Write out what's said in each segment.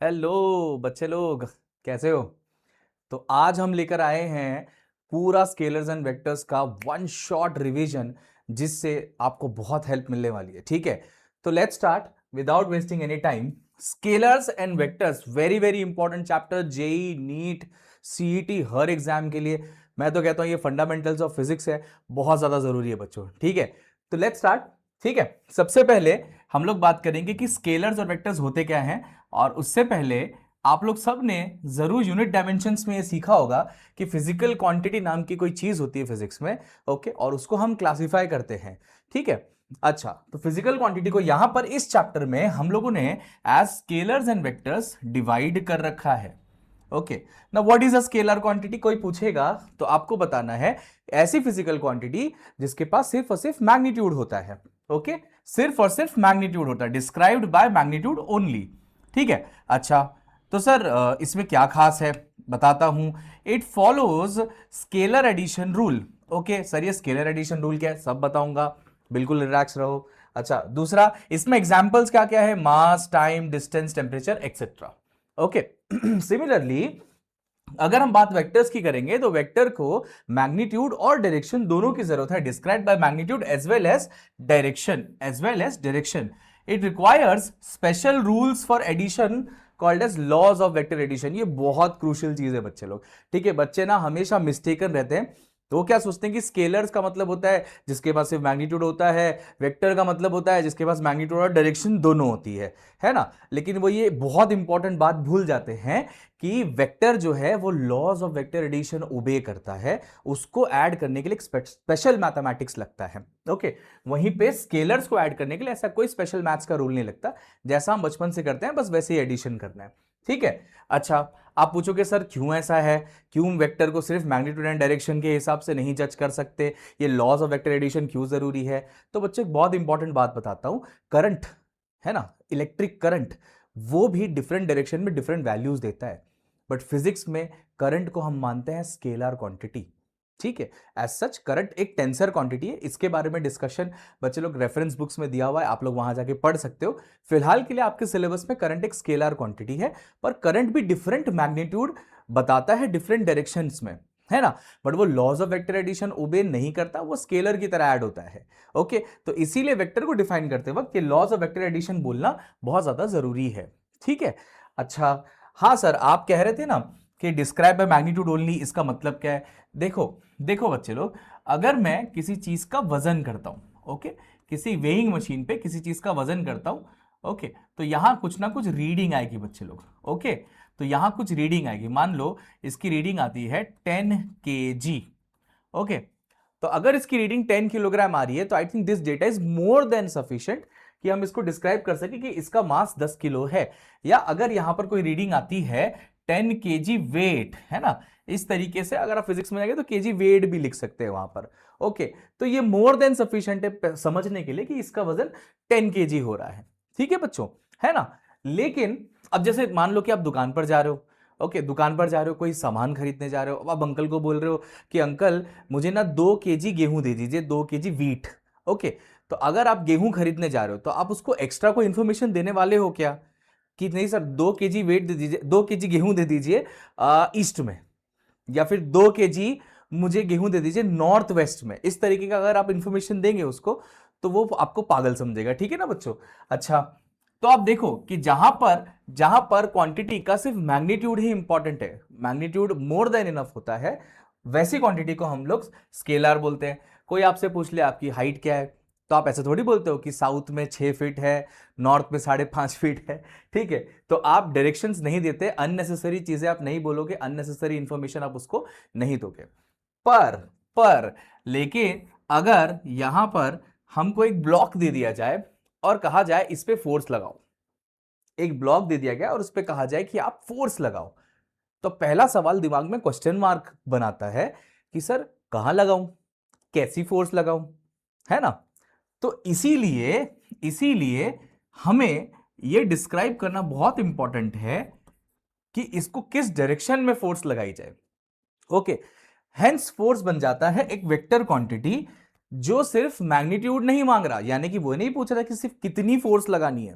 Hello बच्चे लोग, कैसे हो? तो आज हम लेकर आए हैं पूरा स्केलर्स एंड वेक्टर्स का वन शॉट रिवीजन, जिससे आपको बहुत हेल्प मिलने वाली है। ठीक है, तो let's start without wasting any time. Scalars and vectors very very important chapter, JEE, NEET, CET, हर एग्जाम के लिए। मैं तो कहता हूं ये फंडामेंटल्स ऑफ फिजिक्स है, बहुत ज्यादा जरूरी है बच्चों। ठीक है, तो लेट्स स्टार्ट। ठीक है, सबसे पहले हम लोग बात करेंगे कि स्केलर्स और वेक्टर्स होते क्या हैं। और उससे पहले आप लोग सब ने जरूर यूनिट डायमेंशंस में ये सीखा होगा कि फिजिकल क्वांटिटी नाम की कोई चीज होती है फिजिक्स में। ओके, और उसको हम क्लासिफाई करते हैं। ठीक है, अच्छा, तो फिजिकल क्वांटिटी को यहां पर इस चैप्टर में हम लोगों ने as scalars and vectors divide कर रखा है। ओके, ना what is a scalar quantity कोई पूछेगा तो आपको बताना है ऐसी फिजिकल क्वांटिटी जिसके पास सिर्फ और सिर्फ मैग्नीट्यूड होता है। ओके, सिर्फ और सिर्फ मैग्नीट्यूड होता है, डिस्क्राइब्ड बाय मैग्नीट्यूड ओनली। ठीक है, अच्छा, तो सर इसमें क्या खास है बताता हूं। It follows scalar addition rule. Okay sir, ये स्केलर एडिशन रूल क्या है सब बताऊंगा, बिल्कुल रिलैक्स रहो। अच्छा, दूसरा इसमें एग्जांपल्स क्या क्या है, mass, time, distance, temperature, etcetera. Okay, similarly अगर हम बात वेक्टर्स की करेंगे तो वेक्टर को मैग्नीट्यूड और डायरेक्शन दोनों की जरूरत है, describe by magnitude as well as direction. It requires special rules for addition called as laws of vector addition. ये बहुत क्रूशियल चीज है बच्चे लोग। ठीक है, बच्चे ना हमेशा मिस्टेकन रहते हैं। तो वो क्या सोचते हैं कि स्केलर्स का मतलब होता है जिसके पास सिर्फ मैग्नीट्यूड होता है, वेक्टर का मतलब होता है जिसके पास मैग्नीट्यूड और डायरेक्शन दोनों होती है ना। लेकिन वो ये बहुत इंपॉर्टेंट बात भूल जाते हैं कि वेक्टर जो है वो लॉज ऑफ वेक्टर एडिशन ओबे करता है, उसको ऐड करने के लिए स्पेशल मैथमेटिक्स लगता है। ओके, वहीं पे स्केलर्स को ऐड करने के लिए ऐसा कोई स्पेशल मैथ्स का रूल नहीं लगता, जैसा हम बचपन से करते हैं बस वैसे ही एडिशन करना है। ठीक है, अच्छा, आप पूछोगे सर क्यों ऐसा है, क्यों वेक्टर को सिर्फ मैग्नीट्यूड एंड डायरेक्शन के हिसाब से नहीं जज कर सकते, ये लॉज ऑफ वेक्टर एडिशन क्यों जरूरी है। तो बच्चों एक बहुत इंपॉर्टेंट बात बताता हूं, करंट है ना, इलेक्ट्रिक करंट, वो भी डिफरेंट डायरेक्शन में डिफरेंट वैल्यूज देता है। बट फिजिक्स में करंट को हम मानते हैं स्केलर क्वांटिटी। ठीक है, एज सच करंट एक टेंसर क्वांटिटी है, इसके बारे में डिस्कशन बच्चे लोग रेफरेंस बुक्स में दिया हुआ है, आप लोग वहां जाके पढ़ सकते हो। फिलहाल के लिए आपके सिलेबस में करंट एक स्केलर क्वांटिटी है, पर करंट भी डिफरेंट मैग्नीट्यूड बताता है डिफरेंट डायरेक्शंस में, है ना। बट वो लॉज ऑफ वेक्टर एडिशन ओबे नहीं करता, वो स्केलर की तरह ऐड होता है। ओके, तो इसीलिए वेक्टर को डिफाइन करते वक्त ये लॉज ऑफ वेक्टर एडिशन बोलना बहुत ज्यादा जरूरी है। ठीक है, अच्छा, हाँ सर आप कह रहे थे ना कि डिस्क्राइब बाय मैग्नीट्यूड ओनली, इसका मतलब क्या है। देखो देखो बच्चे लोग, अगर मैं किसी चीज का वजन करता हूं, ओके, किसी वेइंग मशीन पे किसी चीज का वजन करता हूं, ओके, तो यहां कुछ ना कुछ रीडिंग आएगी बच्चे लोग। ओके, तो यहां कुछ रीडिंग आएगी, मान लो इसकी रीडिंग आती है 10 kg। ओके, तो अगर इसकी रीडिंग 10 किलोग्राम आ रही है तो I think this data is more than sufficient कि हम इसको डिस्क्राइब कर सके कि इसका मास 10 किलो है। या अगर यहां पर कोई रीडिंग आती है 10 kg वेट, है ना, इस तरीके से अगर आप फिजिक्स में जाएंगे तो केजी वेट भी लिख सकते हैं वहां पर। ओके, तो ये मोर देन सफिशिएंट है समझने के लिए कि इसका वजन 10 kg हो रहा है। ठीक है बच्चों, है ना। लेकिन अब जैसे मान लो कि आप दुकान पर जा रहे हो, ओके, दुकान पर जा रहे हो, कोई सामान खरीदने जा रहे हो, अब आप अंकल को बोल रहे हो कि अंकल मुझे ना 2 kg गेहूं दे दीजिए, 2 kg वीट। ओके, तो अगर आप गेहूं खरीदने जा रहे हो तो आप उसको एक्स्ट्रा कोई इंफॉर्मेशन देने वाले हो क्या, कि नहीं सर 2 kg वेट दे दीजिए, 2 kg गेहूं दे दीजिए ईस्ट में, या फिर 2 kg मुझे गेहूं दे दीजिए नॉर्थ वेस्ट में। इस तरीके का अगर आप इंफॉर्मेशन देंगे उसको तो वो आपको पागल समझेगा। ठीक है ना बच्चों। अच्छा, तो आप देखो कि जहां पर क्वांटिटी का सिर्फ मैग्नीट्यूड ही इंपॉर्टेंट है, मैग्नीट्यूड मोर देन इनफ होता है, वैसी क्वांटिटी को हम लोग स्केलर बोलते हैं। कोई आपसे पूछ ले आपकी हाइट क्या है, तो आप ऐसे थोड़ी बोलते हो कि साउथ में 6 फीट है, नॉर्थ में 5.5 फीट है। ठीक है, तो आप डायरेक्शंस नहीं देते, अननेसेसरी चीजें आप नहीं बोलोगे, अननेसेसरी इंफॉर्मेशन आप उसको नहीं दोगे। पर पर लेकिन अगर यहां पर हमको एक ब्लॉक दे दिया जाए और कहा जाए इस पे फोर्स लगाओ, एक ब्लॉक दे दिया गया और उस पे कहा जाए कि आप फोर्स लगाओ, तो पहला सवाल दिमाग में क्वेश्चन मार्क बनाता है कि सर कहां लगाऊं, कैसी फोर्स लगाऊं, है ना। तो इसीलिए इसीलिए हमें यह डिस्क्राइब करना बहुत इंपॉर्टेंट है कि इसको किस डायरेक्शन में फोर्स लगाई जाए। ओके, हेंस फोर्स बन जाता है एक वेक्टर क्वांटिटी जो सिर्फ मैग्नीट्यूड नहीं मांग रहा, यानी कि वो नहीं पूछ रहा कि सिर्फ कितनी फोर्स लगानी है,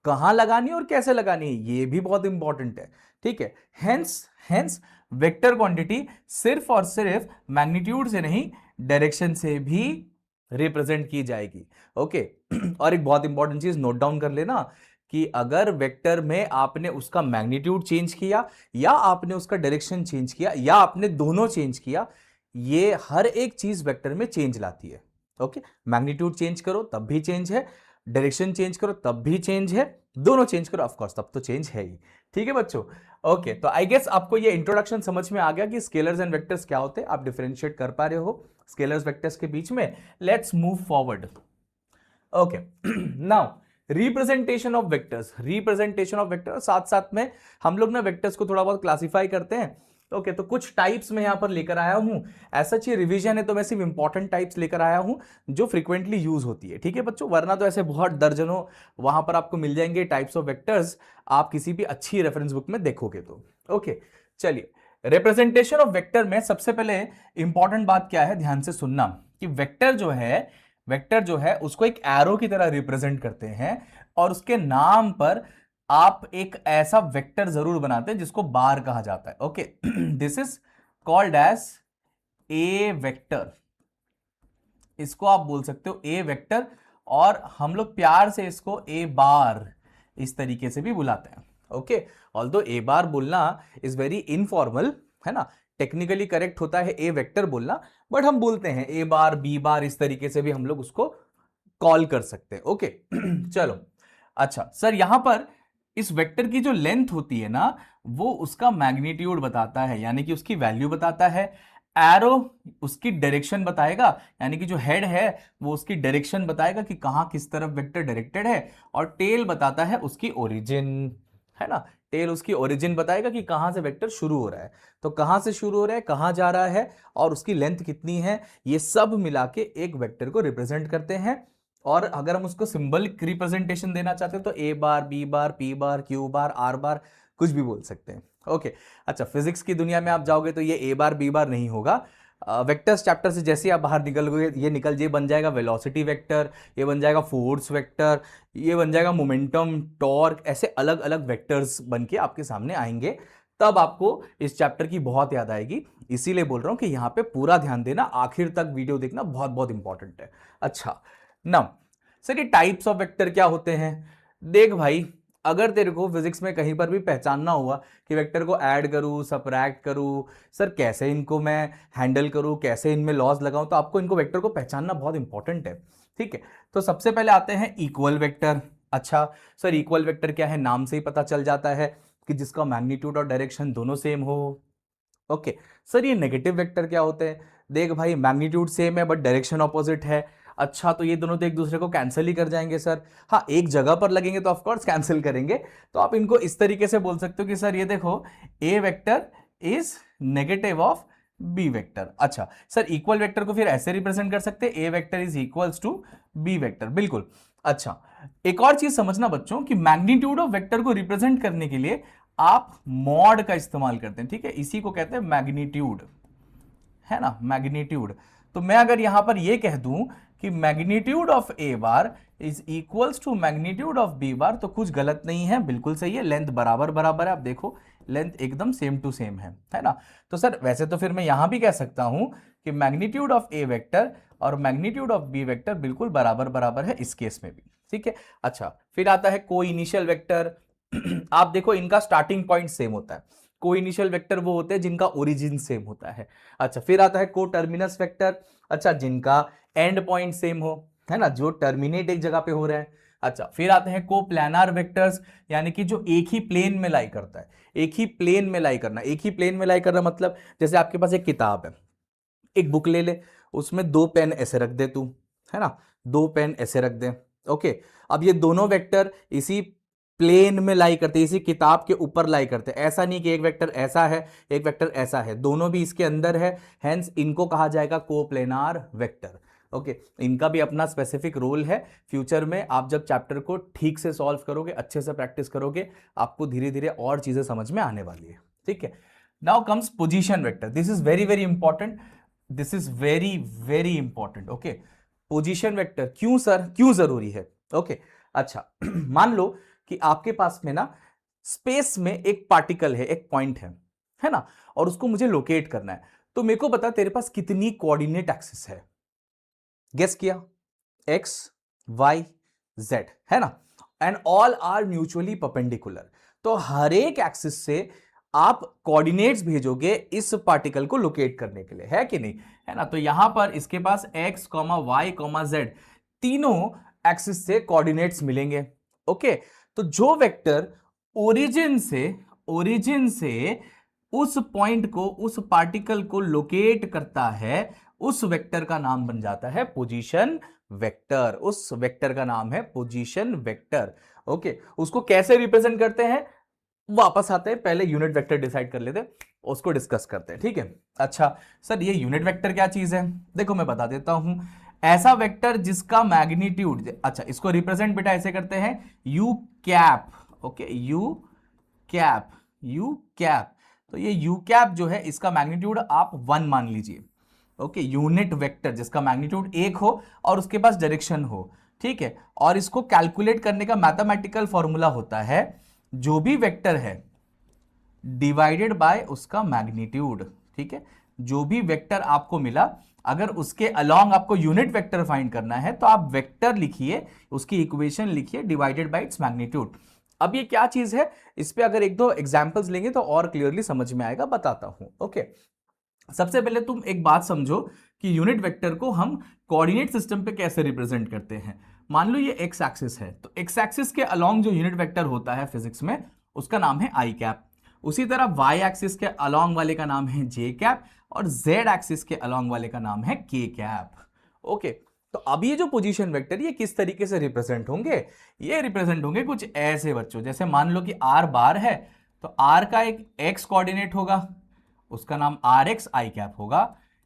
कहां लगानी है और कैसे लगानी है ये भी बहुत इंपॉर्टेंट है, ठीक है। हेंस वेक्टर क्वांटिटी सिर्फ और सिर्फ मैग्नीट्यूड से नहीं, डायरेक्शन से भी रिप्रेजेंट की जाएगी, ओके। और एक बहुत इंपॉर्टेंट चीज नोट डाउन कर लेना कि अगर वेक्टर में आपने उसका मैग्नीट्यूड चेंज किया या आपने उसका डायरेक्शन चेंज किया या आपने दोनों चेंज किया, ये हर एक चीज वेक्टर में चेंज लाती है, ओके। मैग्नीट्यूड चेंज करो तब भी चेंज है, डायरेक्शन चेंज करो तब भी चेंज है, दोनों चेंज करो ऑफ कोर्स तब तो चेंज है ही, ठीक है बच्चों। ओके, तो आई गेस आपको ये इंट्रोडक्शन समझ में आ गया कि स्केलर्स एंड वेक्टर्स क्या होते हैं, आप डिफरेंशिएट कर पा रहे हो स्केलर्स वेक्टर्स के बीच में। Let's move forward. Okay, now representation of vectors, representation of vector, साथ साथ में हम लोग ना वेक्टर्स को थोड़ा बहुत क्लासिफाई करते हैं। ओके, तो कुछ टाइप्स में यहां पर लेकर आया हूं, ऐसा चाहिए रिवीजन है तो मैं सिर्फ इंपॉर्टेंट टाइप्स लेकर आया हूं जो फ्रीक्वेंटली यूज होती है, ठीक है बच्चों, वरना तो ऐसे बहुत दर्जनों वहां पर आपको मिल जाएंगे टाइप्स ऑफ वेक्टर्स, आप किसी भी अच्छी रेफरेंस बुक में देखोगे तो। ओके, चलिए, रिप्रेजेंटेशन ऑफ वेक्टर में सबसे पहले इंपॉर्टेंट बात क्या है, ध्यान से सुनना कि वेक्टर जो है उसको एक एरो की तरह रिप्रेजेंट करते हैं और उसके नाम पर आप एक ऐसा वेक्टर जरूर बनाते हैं जिसको बार कहा जाता है, okay. This is called as a vector, इसको आप बोल सकते हो ए वेक्टर, और हम लोग प्यार से इसको ए बार इस तरीके से भी बुलाते हैं, ओके। ऑल्दो ए बार बोलना इज वेरी इनफॉर्मल, है ना, टेक्निकली करेक्ट होता है ए वेक्टर बोलना, बट हम बोलते हैं ए बार बी बार, इस तरीके से भी हम लोग उसको कॉल कर सकते हैं, ओके। चलो, अच्छा सर, यहां पर इस वेक्टर की जो लेंथ होती है ना, वो उसका मैग्नीट्यूड बताता है, यानी कि उसकी वैल्यू बताता है। एरो उसकी डायरेक्शन बताएगा, यानी कि जो हेड है वो उसकी डायरेक्शन बताएगा कि कहां किस तरफ वेक्टर डायरेक्टेड है, और टेल बताता है उसकी ओरिजिन, है ना, टेल उसकी ओरिजिन बताएगा कि कहां से वेक्टर शुरू हो रहा है, तो कहां से शुरू हो रहा है, कहां जा रहा है, और उसकी लेंथ कितनी है, ये सब मिला के एक वेक्टर को रिप्रेजेंट करते हैं। और अगर हम उसको सिंबलिक रिप्रेजेंटेशन देना चाहते हैं तो A bar B bar P bar Q bar R bar कुछ भी बोल सकते हैं, ओके। अच्छा, फिजिक्स की दुनिया में आप जाओगे तो ये ए बार बी बार नहीं होगा, वेक्टर्स चैप्टर से जैसे ही आप बाहर निकलोगे ये बन जाएगा वेलोसिटी वेक्टर, ये बन जाएगा फोर्स वेक्टर, ये बन जाएगा मोमेंटम, टॉर्क, ऐसे अलग अलग वेक्टर्स बन के आपके सामने आएंगे, तब आपको इस चैप्टर की बहुत याद आएगी। इसीलिए बोल रहा हूं कि यहां पे पूरा ध्यान देना, आखिर तक वीडियो देखना बहुत बहुत इंपॉर्टेंट है। अच्छा, नाउ सर ये टाइप्स ऑफ वेक्टर क्या होते हैं, देख भाई, अगर तेरे को फिजिक्स में कहीं पर भी पहचानना हुआ कि वेक्टर को ऐड करूं सबट्रैक्ट करूं, सर कैसे इनको मैं हैंडल करूं, कैसे इनमें लॉज लगाऊं, तो आपको इनको वेक्टर को पहचानना बहुत इंपॉर्टेंट है, ठीक है। तो सबसे पहले आते हैं इक्वल वेक्टर। अच्छा सर, इक्वल वेक्टर क्या है, नाम से ही पता चल जाता है कि जिसका मैग्नीट्यूड और डायरेक्शन दोनों सेम हो, ओके। सर ये नेगेटिव वेक्टर क्या होते हैं, देख भाई, मैग्नीट्यूड सेम है बट डायरेक्शन ऑपोजिट है, अच्छा तो ये दोनों तो एक दूसरे को कैंसिल ही कर जाएंगे सर, हाँ एक जगह पर लगेंगे तो ऑफ कोर्स कैंसिल करेंगे, तो आप इनको इस तरीके से बोल सकते हो कि सर ये देखो, A vector is negative of B vector. अच्छा सर, इक्वल वेक्टर को फिर ऐसे रिप्रेजेंट कर सकते हैं, A vector is equals to B vector, बिल्कुल। अच्छा, एक और चीज समझना बच्चों कि मैग्नीट्यूड ऑफ वेक्टर को रिप्रेजेंट करने के लिए आप मॉड का इस्तेमाल करते हैं, ठीक है, इसी को कहते हैं मैग्नीट्यूड, है ना, मैग्नीट्यूड। तो मैं अगर यहां पर यह कह दूं कि magnitude of A bar is equals to magnitude of B bar, तो कुछ गलत नहीं है, बिल्कुल सही है, लेंथ बराबर बराबर है, आप देखो लेंथ एकदम सेम टू सेम है ना। तो सर वैसे तो फिर मैं यहां भी कह सकता हूं कि मैग्नीट्यूड ऑफ ए वेक्टर और मैग्नीट्यूड ऑफ बी वेक्टर बिल्कुल बराबर बराबर है इस केस में भी, ठीक है। अच्छा, फिर आता है को इनिशियल वेक्टर। आप देखो इनका स्टार्टिंग पॉइंट सेम होता है, को इनिशियल वेक्टर वो होते हैं जिनका ओरिजिन सेम होता है। अच्छा, फिर आता है को टर्मिनस वेक्टर, अच्छा जिनका एंड पॉइंट सेम हो, है ना, जो टर्मिनेट एक जगह पे हो रहा है। अच्छा, फिर आते हैं को प्लानर वेक्टर्स, यानी कि जो एक ही प्लेन में लाई करता है, एक ही प्लेन में लाई करना, एक ही प्लेन में लाई करना मतलब जैसे आपके पास एक किताब है, एक बुक ले ले, उसमें दो पेन ऐसे रख दे तू, है ना, दो पेन ऐसे रख दे, ओके। अब ये दोनों वेक्टर इसी प्लेन में लाई करते हैं, इसी किताब के ऊपर लाई करते हैं, ऐसा नहीं कि एक वेक्टर ऐसा है एक वेक्टर ऐसा है, दोनों भी इसके अंदर है, हेंस इनको कहा जाएगा कोप्लेनार वेक्टर, ओके। इनका भी अपना स्पेसिफिक रोल है, फ्यूचर में आप जब चैप्टर को ठीक से सॉल्व करोगे, अच्छे से प्रैक्टिस करोगे, आपको धीरे धीरे और चीजें समझ में आने वाली है, ठीक है। Now comes position vector, this is very very important, this is very very important, okay. Position vector क्यों सर, क्यों जरूरी है, ओके। अच्छा, मान लो कि आपके पास में ना स्पेस में एक पार्टिकल है, एक पॉइंट है ना, और उसको मुझे लोकेट करना है, तो मेरे को बता तेरे पास कितनी कोऑर्डिनेट एक्सिस है? गेस किया? एक्स, वाई, जेड, है ना, and all are mutually perpendicular. तो हर एक एक्सिस से आप कोऑर्डिनेट्स भेजोगे इस पार्टिकल को लोकेट करने के लिए, है कि नहीं, है ना। तो यहां पर इसके पास X comma Y comma Z तीनों एक्सिस से कोऑर्डिनेट्स मिलेंगे। ओके, तो जो वेक्टर ओरिजिन से उस पॉइंट को, उस पार्टिकल को लोकेट करता है, उस वेक्टर का नाम बन जाता है पोजीशन वेक्टर। उस वेक्टर का नाम है पोजीशन वेक्टर। ओके, उसको कैसे रिप्रेजेंट करते हैं वापस आते हैं, पहले यूनिट वेक्टर डिसाइड कर लेते हैं, उसको डिस्कस करते हैं, ठीक है। अच्छा सर, ये यूनिट वेक्टर क्या चीज है? देखो मैं बता देता हूं, ऐसा वेक्टर जिसका मैग्नीट्यूड, अच्छा इसको रिप्रेजेंट बेटा ऐसे करते हैं, you cap. Okay, you cap. तो ये यू कैप जो है, इसका मैग्नीट्यूड आप 1 मान लीजिए। ओके, यूनिट वेक्टर जिसका मैग्नीट्यूड 1 हो और उसके पास डायरेक्शन हो, ठीक है। और इसको कैलकुलेट करने का मैथमेटिकल फॉर्मूला होता है, जो भी वेक्टर है डिवाइडेड बाय उसका मैग्नीट्यूड, ठीक है। जो भी वेक्टर आपको मिला, अगर उसके अलोंग आपको यूनिट वेक्टर फाइंड करना है, तो आप वेक्टर लिखिए, उसकी इक्वेशन लिखिए डिवाइडेड बाय इट्स मैग्नीट्यूड। अब ये क्या चीज है, इस पे अगर एक दो एग्जांपल्स लेंगे तो और क्लियरली समझ में आएगा, बताता हूं। ओके, सबसे पहले तुम एक बात समझो कि यूनिट वेक्टर को हम कोऑर्डिनेट सिस्टम पे कैसे रिप्रेजेंट करते हैं। मान लो ये एक्स एक्सिस है, तो एक्स एक्सिस के अलोंग जो यूनिट वेक्टर होता है फिजिक्स में, उसका नाम है आई कैप। उसी तरह वाई एक्सिस के अलोंग वाले का नाम है जे कैप, और जेड एक्सिस के अलोंग वाले का नाम है के कैप। ओके, तो अब ये जो पोजीशन वेक्टर, ये किस तरीके से रिप्रेजेंट होंगे? ये रिप्रेजेंट होंगे कुछ ऐसे बच्चों, जैसे मान लो कि आर बार है, तो आर का एक एक्स कोऑर्डिनेट होगा, उसका नाम आर एक्स आई कैप होगा।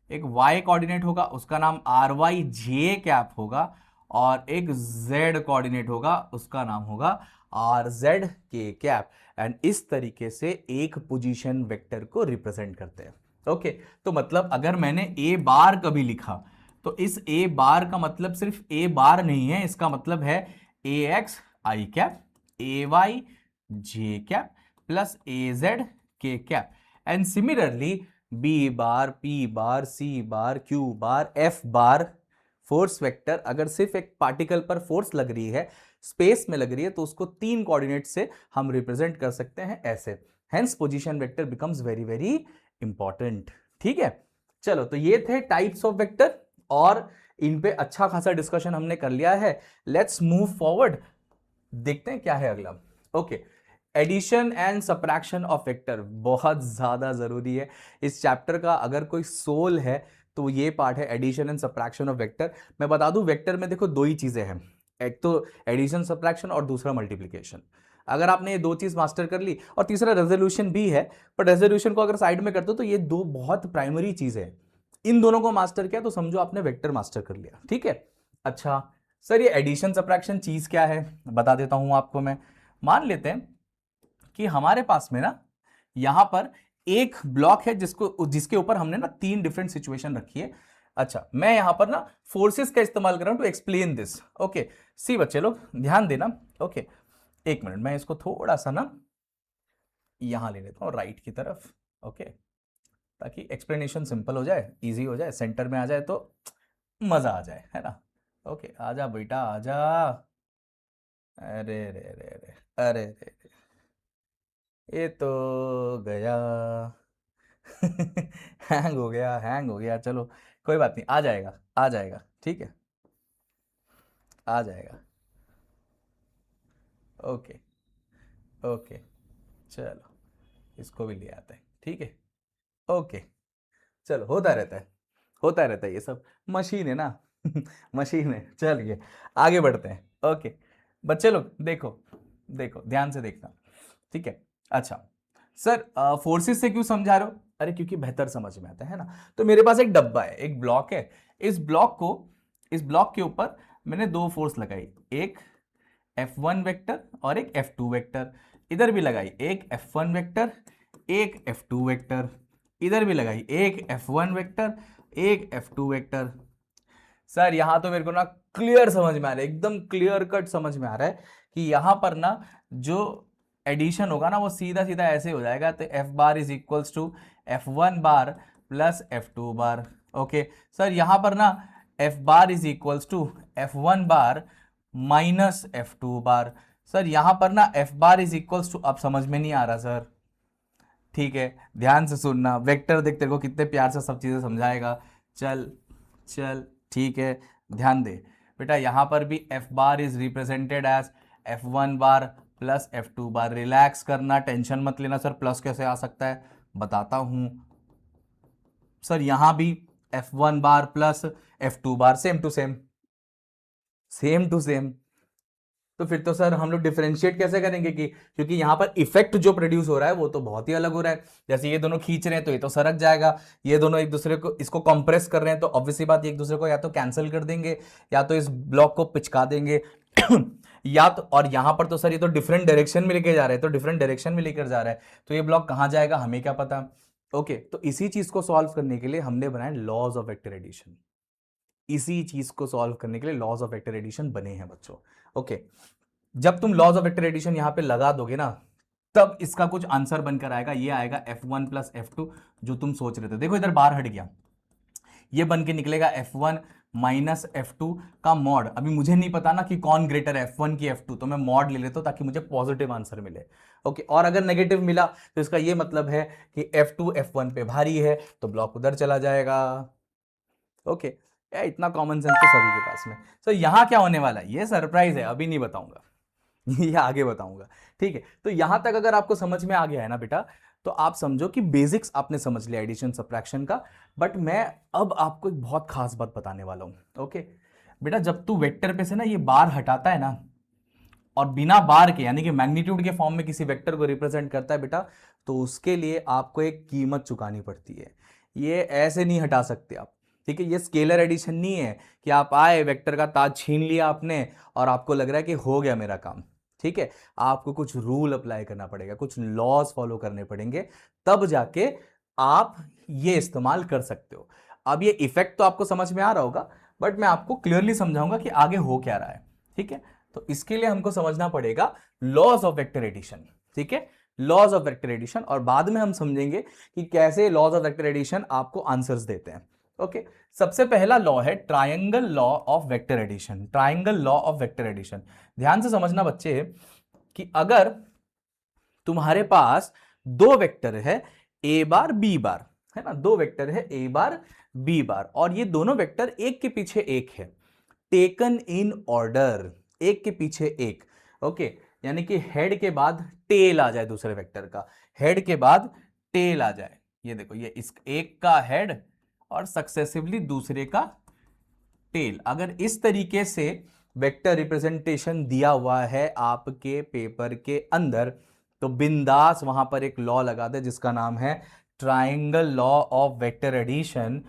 एक वाई कोऑर्डिनेट होगा, उसका नाम आर वाई जे कैप होगा। और एक जेड कोऑर्डिनेट होगा, उसका नाम होगा are Z K cap. And इस तरीके से एक पोजीशन वेक्टर को रिप्रेजेंट करते हैं। ओके, तो मतलब अगर मैंने ए बार कभी लिखा, तो इस ए बार का मतलब सिर्फ ए बार नहीं है, इसका मतलब है A X I cap, A Y J cap, plus A Z K cap. And similarly B bar, P bar, C bar, Q bar, F bar. Force vector, अगर सिर्फ एक पार्टिकल पर फोर्स लग रही है, स्पेस में लग रही है, तो उसको 3 कोऑर्डिनेट से हम रिप्रेजेंट कर सकते हैं ऐसे। Hence position vector becomes very very important, ठीक है। चलो, तो ये थे टाइप्स ऑफ वेक्टर, और इन पे अच्छा खासा डिस्कशन हमने कर लिया है। लेट्स मूव फॉरवर्ड, देखते हैं क्या है अगला। Okay, addition and subtraction of vector बहुत ज्यादा जरूरी है इस चैप्टर का। अगर कोई सोल है तो ये पार्ट है, addition and subtraction of vector. मैं बता दूं, वेक्टर में देखो 2 ही चीजें हैं, एक तो एडिशन सब्ट्रैक्शन और दूसरा मल्टीप्लिकेशन। अगर आपने ये 2 चीज मास्टर कर ली, और तीसरा रेजोल्यूशन भी है, पर रेजोल्यूशन को अगर साइड में कर दो, तो ये 2 बहुत प्राइमरी चीजें हैं। इन दोनों को मास्टर किया तो समझो आपने वेक्टर मास्टर कर लिया, ठीक है। अच्छा सर, ये एडिशन सब्ट्रैक्शन चीज क्या है, बता देता हूं आपको मैं। मान लेते हैं कि हमारे पास में ना यहां पर एक ब्लॉक है, जिसके ऊपर हमने ना 3 डिफरेंट सिचुएशन रखी है। अच्छा, मैं यहां पर ना फोर्सेस का इस्तेमाल कर रहा हूं टू एक्सप्लेन दिस। ओके, सी बच्चे लोग ध्यान देना। ओके, एक मिनट, मैं इसको थोड़ा सा ना यहां ले लेता हूं राइट की तरफ। ओके, ताकि एक्सप्लेनेशन सिंपल हो जाए, इजी हो जाए, सेंटर में आ जाए तो मजा आ जाए, है ना। ओके, आजा बेटा आजा। अरे रे रे रे, अरे रे रे, ये तो गया। हैंग हो गया, चलो कोई बात नहीं, आ जाएगा आ जाएगा, ठीक है, आ जाएगा। ओके ओके, चलो इसको भी ले आते हैं, ठीक है। ओके, चलो, होता रहता है ये सब, मशीन है ना। मशीन है, चलिए आगे बढ़ते हैं। ओके बच्चे लोग, देखो देखो ध्यान से देखना, ठीक है। अच्छा सर, फोर्सेस से क्यों समझा रहे हो? अरे क्योंकि बेहतर समझ में आता है ना। तो मेरे पास एक डब्बा है, एक ब्लॉक है, इस ब्लॉक के ऊपर मैंने 2 फोर्स लगाई, एक F1 वेक्टर और एक F2 वेक्टर। इधर भी लगाई एक F1 वेक्टर, एक F2 वेक्टर। इधर भी लगाई एक F1 वेक्टर, एक F2 वेक्टर। सर यहां तो मेरे को ना क्लियर समझ में आ रहा है, एकदम क्लियर कट समझ में आ रहा है कि यहां पर ना जो एडिशन होगा ना वो सीधा सीधा ऐसे हो जाएगा। तो F bar is equals to F1 bar plus F2 bar. Okay sir, यहां पर ना F bar is equals to F1 bar minus F2 bar. Sir यहां पर ना F bar is equals to, अब समझ में नहीं आ रहा सर, ठीक है ध्यान से सुनना, वेक्टर देख तेरे को कितने प्यार से सब चीजें समझाएगा। चल चल ठीक है, ध्यान दे बेटा, यहां पर भी F bar is represented as F1 bar plus F2 bar. Relax करना, टेंशन मत लेना सर प्लस कैसे आ सकता है, बताता हूं। सर यहां भी F1 bar plus F2 bar, same to same, same to same. तो फिर तो सर हम लोग डिफरेंशिएट कैसे करेंगे कि, क्योंकि यहां पर इफेक्ट जो प्रोड्यूस हो रहा है वो तो बहुत ही अलग हो रहा है। जैसे ये दोनों खींच रहे हैं तो ये तो सरक जाएगा, ये दोनों एक दूसरे को इसको कंप्रेस कर रहे हैं तो ऑब्वियसली बात एक दूसरे को या तो कैंसिल कर देंगे या तो इस ब्लॉक को पिचका देंगे या तो, और यहां पर तो सर ये तो डिफरेंट डायरेक्शन में लेके जा रहे हैं, तो डिफरेंट डायरेक्शन में लेकर जा रहा है तो ये ब्लॉक कहां जाएगा हमें क्या पता। ओके, तो इसी चीज को सॉल्व करने के लिए हमने बनाए लॉज ऑफ वेक्टर एडिशन। इसी चीज को सॉल्व करने के लिए लॉज ऑफ वेक्टर एडिशन बने हैं बच्चों। ओके, जब तुम लॉज ऑफ वेक्टर एडिशन यहां पे लगा दोगे ना, तब इसका कुछ आंसर बनकर आएगा, ये आएगा F1 प्लस F2 जो तुम सोच रहे थे। देखो इधर बाहर हट गया, ये बन के निकलेगा F1 माइनस F2 का मॉड। अभी मुझे नहीं पता ना कि कौन ग्रेटर है F1 की F2, तो मैं मॉड ले लेता हूं ताकि मुझे पॉजिटिव आंसर मिले। ओके, और अगर नेगेटिव मिला तो इसका ये मतलब है कि F2 F1 पे भारी है तो ब्लॉक उधर चला जाएगा। ओके, इतना कॉमन सेंस तो सभी के पास में। तो यहां क्या होने वाला है ये सरप्राइज है, अभी नहीं बताऊंगा ये आगे बताऊंगा। ठीक है, तो यहां तक अगर आपको समझ में आ गया है ना बेटा, तो आप समझो कि बेसिक्स आपने समझ लिया एडिशन सब्ट्रैक्शन का। बट मैं अब आपको एक बहुत खास बात बताने वाला हूं। ओके बेटा, जब तू वेक्टर पे से ना ये बार हटाता है ना और बिना बार के यानी कि मैग्नीट्यूड के फॉर्म में किसी वेक्टर को रिप्रेजेंट करता है बेटा, तो उसके लिए आपको एक कीमत चुकानी पड़ती है। ये ऐसे नहीं हटा सकते आप। ठीक है, ये स्केलर एडिशन नहीं है कि आप आए वेक्टर का ताज छीन लिया आपने और आपको लग रहा है कि हो गया मेरा काम। ठीक है, आपको कुछ रूल अप्लाई करना पड़ेगा, कुछ लॉज फॉलो करने पड़ेंगे, तब जाके आप ये इस्तेमाल कर सकते हो। अब ये इफेक्ट तो आपको समझ में आ रहा होगा, बट मैं आपको क्लियरली समझाऊंगा कि आगे हो क्या रहा है। ठीक है, तो इसके लिए हमको समझना पड़ेगा लॉज ऑफ वेक्टर एडिशन। ठीक है, लॉज ऑफ वेक्टर एडिशन, और बाद में हम समझेंगे कि कैसे लॉज ऑफ वेक्टर एडिशन आपको आंसर्स देते हैं। ओके, सबसे पहला लॉ है triangle law of vector addition. Triangle law of vector addition, ध्यान से समझना बच्चे कि अगर तुम्हारे पास दो वेक्टर है ए बार बी बार, है ना, दो वेक्टर है ए बार बी बार, और ये दोनों वेक्टर एक के पीछे एक है, टेकन इन ऑर्डर, एक के पीछे एक। ओके, यानी कि हेड के बाद टेल आ जाए दूसरे वेक्टर का, हेड के बाद टेल आ जाए। ये देखो, ये इस एक का हेड और सक्सेसिवली दूसरे का टेल। अगर इस तरीके से वेक्टर रिप्रेजेंटेशन दिया हुआ है आपके पेपर के अंदर, तो बिंदास वहां पर एक लॉ लगा दे जिसका नाम है triangle law of vector addition.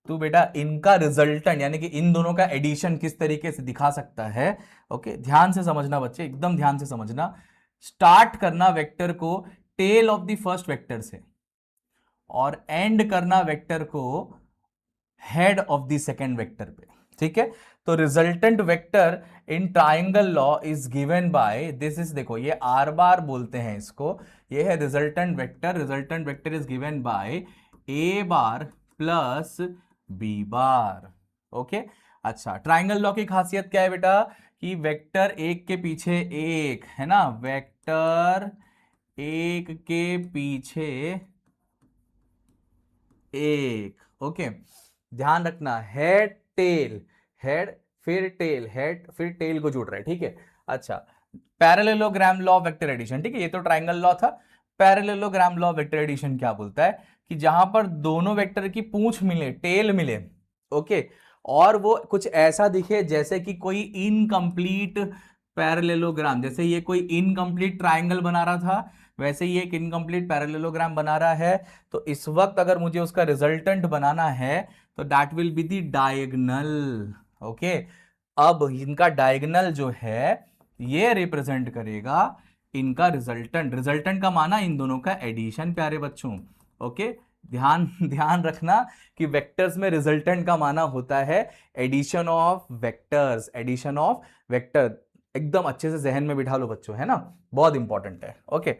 तो बेटा इनका रिजल्टेंट यानी कि इन दोनों का एडिशन किस तरीके से दिखा सकता है। ओके, ध्यान से समझना बच्चे, एकदम ध्यान से समझना। स्टार्ट करना वेक्टर को tail of the first vector से और एंड करना वेक्टर को head of the second vector पे। ठीक है, तो resultant vector in triangle law is given by this is, देखो ये आर बार बोलते हैं इसको, ये है resultant vector. Resultant vector is given by A bar plus B bar. Okay, अच्छा, ट्राइंगल लॉ की खासियत क्या है बेटा कि वेक्टर एक के पीछे एक, है ना, वेक्टर एक के पीछे एक। ओके, ध्यान रखना, हेड टेल, हेड फिर टेल, हेड फिर टेल को जोड़ रहा है। ठीक है, अच्छा, parallelogram law of vector addition. ठीक है, ये तो ट्राइंगल लॉ था। Parallelogram law of vector addition क्या बोलता है कि जहां पर दोनों वेक्टर की पूंछ मिले, टेल मिले, ओके, और वो कुछ ऐसा दिखे जैसे कि कोई इनकम्प्लीट पैरेललोग्राम, जैसे ये कोई इनकम्प्लीट ट्राइंगल बना रहा था वैसे ही एक इनकम्प्लीट पैरेललोग्राम बना रहा है, तो इस वक्त अगर मुझे उसका रिजल्टेंट बनाना है तो that will be the diagonal. Okay, अब इनका डायगोनल जो है ये रिप्रेजेंट करेगा इनका रिजल्टेंट। रिजल्टेंट का माना इन दोनों का एडिशन प्यारे बच्चों। ओके, ध्यान ध्यान रखना कि वेक्टर्स में रिजल्टेंट का माना होता है addition of vectors, addition of vector. एकदम अच्छे से जहन में बिठा लो बच्चों, है ना, बहुत इंपॉर्टेंट है। ओके,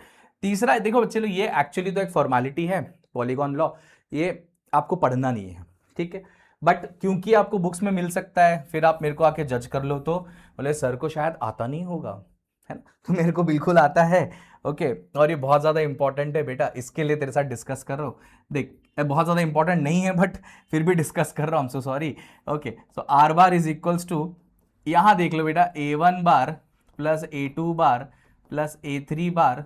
तीसरा देखो बच्चे लोग, ये एक्चुअली तो एक फॉर्मेलिटी है पॉलीगॉन लॉ, ये आपको पढ़ना नहीं है, ठीक है, बट क्योंकि आपको बुक्स में मिल सकता है, फिर आप मेरे को आके जज कर लो तो बोले सर को शायद आता नहीं होगा, है ना, तो मेरे को बिल्कुल आता है। ओके, और ये बहुत ज्यादा इंपॉर्टेंट है बेटा, इसके लिए तेरे साथ डिस्कस कर रहा हूँ। देख, बहुत ज्यादा इंपॉर्टेंट नहीं है बट फिर भी डिस्कस कर रहा हूँ, so sorry. Okay, so R bar is equals to, यहां देख लो बेटा, A1 bar plus A2 bar plus A3 bar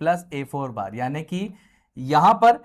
plus A4 bar, यानी कि यहां पर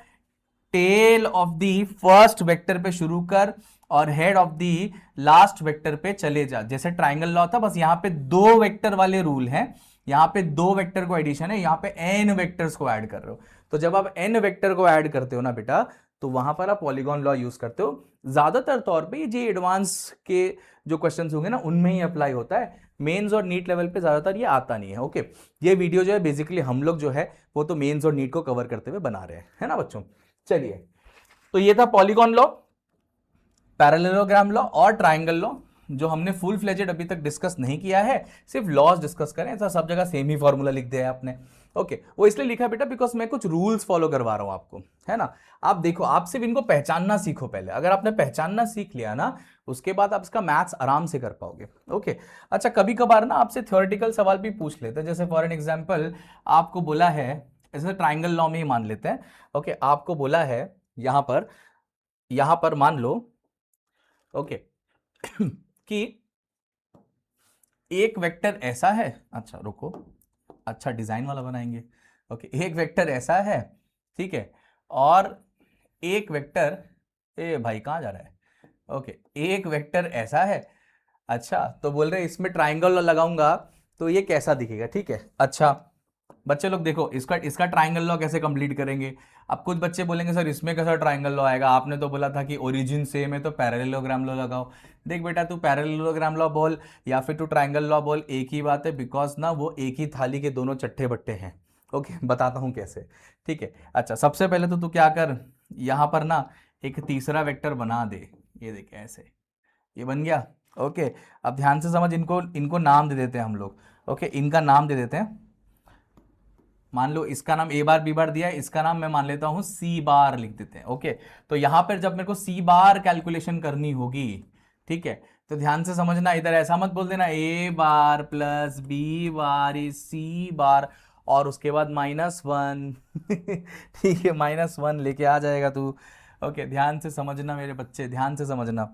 tail of the first vector पे शुरू कर और head of the last vector पे चले जा, जैसे ट्राइंगल लॉ था, बस यहां पे दो वेक्टर वाले रूल हैं, यहां पे दो वेक्टर को एडिशन है, यहां पे एन वेक्टर्स को ऐड कर रहे हो। तो जब आप एन वेक्टर को ऐड करते हो ना बेटा, तो वहां पर आप पॉलीगॉन लॉ यूज करते हो। ज्यादातर तौर पे ये एडवांस के जो क्वेश्चंस होंगे ना उनमें ही अप्लाई होता है, मेंस और नीट लेवल पे ज्यादातर ये आता नहीं है। ओके, ये वीडियो जो है बेसिकली हम लोग जो है वो तो मेंस और नीट को कवर करते हुए बना रहे हैं, है ना बच्चों। चलिए, तो ये था पॉलीगॉन लॉ, पैरेललोग्राम लॉ और ट्राइंगल लॉ, जो हमने फुल फ्लेजेड अभी तक डिस्कस नहीं किया है, सिर्फ लॉज डिस्कस करें, ऐसा सब जगह सेम ही फॉर्मूला लिख दिया है आपने। ओके, वो इसलिए लिखा बेटा बिकॉज मैं कुछ रूल्स फॉलो करवा रहा हूं आपको, है ना। आप देखो, आप सिर्फ इनको पहचानना सीखो पहले, अगर आपने पहचानना सीख लिया ना, उसके बाद आप इसका मैथ्स आराम से कर पाओगे। ओके, अच्छा, कभी कभार ना आपसे थ्योरेटिकल सवाल भी पूछ लेते हैं, जैसे फॉर एन एग्जाम्पल आपको बोला है, ऐसे ट्राइंगल लॉ में ही मान लेते हैं। ओके, आपको बोला है यहां पर मान लो, ओके, कि एक वेक्टर ऐसा है, अच्छा रुको, अच्छा डिजाइन वाला बनाएंगे। ओके, एक वेक्टर ऐसा है, ठीक है, और एक वेक्टर, ए भाई कहाँ जा रहा है, ओके, एक वेक्टर ऐसा है। अच्छा, तो बोल रहे इसमें ट्राइंगल लगाऊंगा तो ये कैसा दिखेगा, ठीक है। अच्छा बच्चे लोग देखो, इसका इसका ट्राइंगल लॉ कैसे कंप्लीट करेंगे। अब कुछ बच्चे बोलेंगे सर इसमें कैसा ट्राइंगल लॉ आएगा, आपने तो बोला था कि ओरिजिन सेम है तो पैरेललोग्राम लॉ लगाओ। देख बेटा, तू पैरेललोग्राम लॉ बोल या फिर तू ट्राइंगल लॉ बोल, एक ही बात है, बिकॉज ना वो एक ही थाली के दोनों चट्टे बट्टे हैं। ओके, बताता हूँ कैसे, ठीक है। अच्छा, सबसे पहले तो तू क्या कर, यहाँ पर ना एक तीसरा वेक्टर बना दे, ये देख ऐसे, ये बन गया। ओके, अब ध्यान से समझ, इनको इनको नाम दे देते हैं हम लोग। ओके, इनका नाम दे देते हैं, मान लो इसका नाम ए बार बी बार दिया है, इसका नाम मैं मान लेता हूं सी बार, लिख देते हैं। ओके, तो यहां पर जब मेरे को सी बार कैलकुलेशन करनी होगी, ठीक है, तो ध्यान से समझना, इधर ऐसा मत बोल देना A bar plus B bar is C bar और उसके बाद -1 ठीक है, -1 लेके आ जाएगा तू। ओके, ध्यान से समझना मेरे बच्चे, ध्यान से समझना।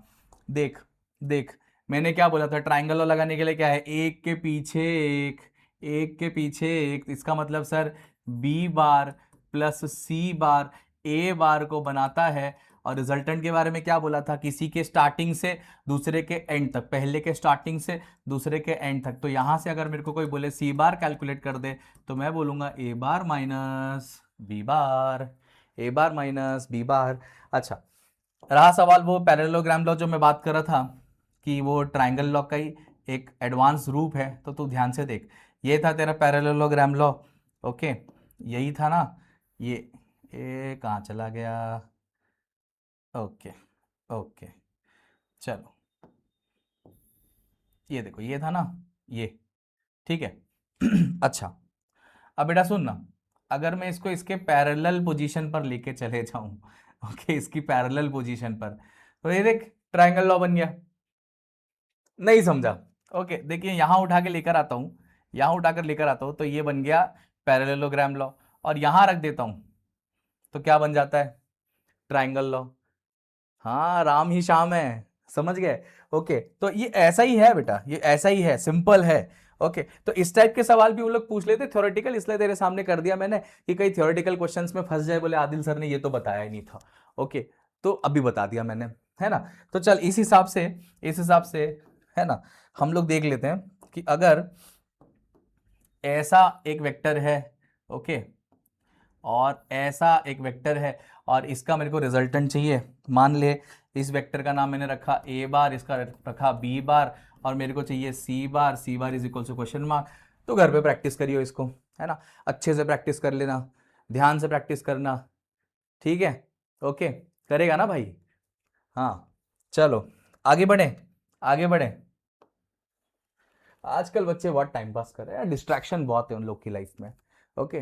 देख देख, मैंने क्या बोला था, ट्राइंगल लगाने के लिए क्या है, एक के पीछे एक, एक के पीछे एक, इसका मतलब sir B bar plus C bar A बार को बनाता है। और रिजल्टेंट के बारे में क्या बोला था, किसी के स्टार्टिंग से दूसरे के एंड तक, पहले के स्टार्टिंग से दूसरे के एंड तक। तो यहां से अगर मेरे को कोई बोले सी बार कैलकुलेट कर दे, तो मैं बोलूंगा ए बार minus B bar, A bar minus B bar. अच्छा, रहा सवाल वो पैरेललोग्राम लॉ जो मैं बात कर रहा था, कि वो ट्राइंगल लॉ का ही एक एडवांस रूप है, तो तू ध्यान से देख, ये था तेरा पैरेललोग्राम लॉ। ओके, यही था ना ये कहाँ चला गया, ओके ओके, चलो, ये देखो, ये था ना ये, ठीक है अच्छा, अब बेटा सुन ना, अगर मैं इसको इसके पैरेलल पोजीशन पर लेके चले जाऊं, ओके, इसकी पैरेलल पोजीशन पर, तो ये देख ट्राइंगल लॉ बन गया। नहीं समझा, ओके, देखिए यहां उठा के लेकर आता हूं, यहां उठाकर लेकर आता हूं, तो ये बन गया पैरेललोग्राम लॉ, और यहां रख देता हूं तो क्या बन जाता है, ट्राइंगल लॉ। हाँ, राम ही श्याम है, समझ गए। ओके, तो ये ऐसा ही है बेटा, ये ऐसा ही है, सिंपल है। ओके, तो इस टाइप के सवाल भी वो लोग पूछ लेते थ्योरेटिकल, इसलिए तेरे सामने कर दिया मैंने कि कई थ्योरेटिकल क्वेश्चंस में फंस जाए, बोले आदिल सर ने ये तो बताया ही नहीं था। ओके, तो अभी बता दिया मैंने, है ना। तो चल इस हिसाब से है ना, हम लोग देख लेते हैं कि अगर ऐसा एक वेक्टर है, ओके, और ऐसा एक वेक्टर है, और इसका मेरे को रिजल्टेंट चाहिए, मान ले इस वेक्टर का नाम मैंने रखा ए बार, इसका रखा बी बार, और मेरे को चाहिए C bar is equal to question mark. तो घर पे प्रैक्टिस करियो इसको, है ना, अच्छे से प्रैक्टिस कर लेना, ध्यान से प्रैक्टिस करना, ठीक है। ओके, करेगा ना भाई? हाँ, चलो आगे बढ़े, आगे बढ़े। आजकल बच्चे बहुत टाइम पास कर रहे हैं, डिस्ट्रैक्शन बहुत है उन लोग की लाइफ में। ओके।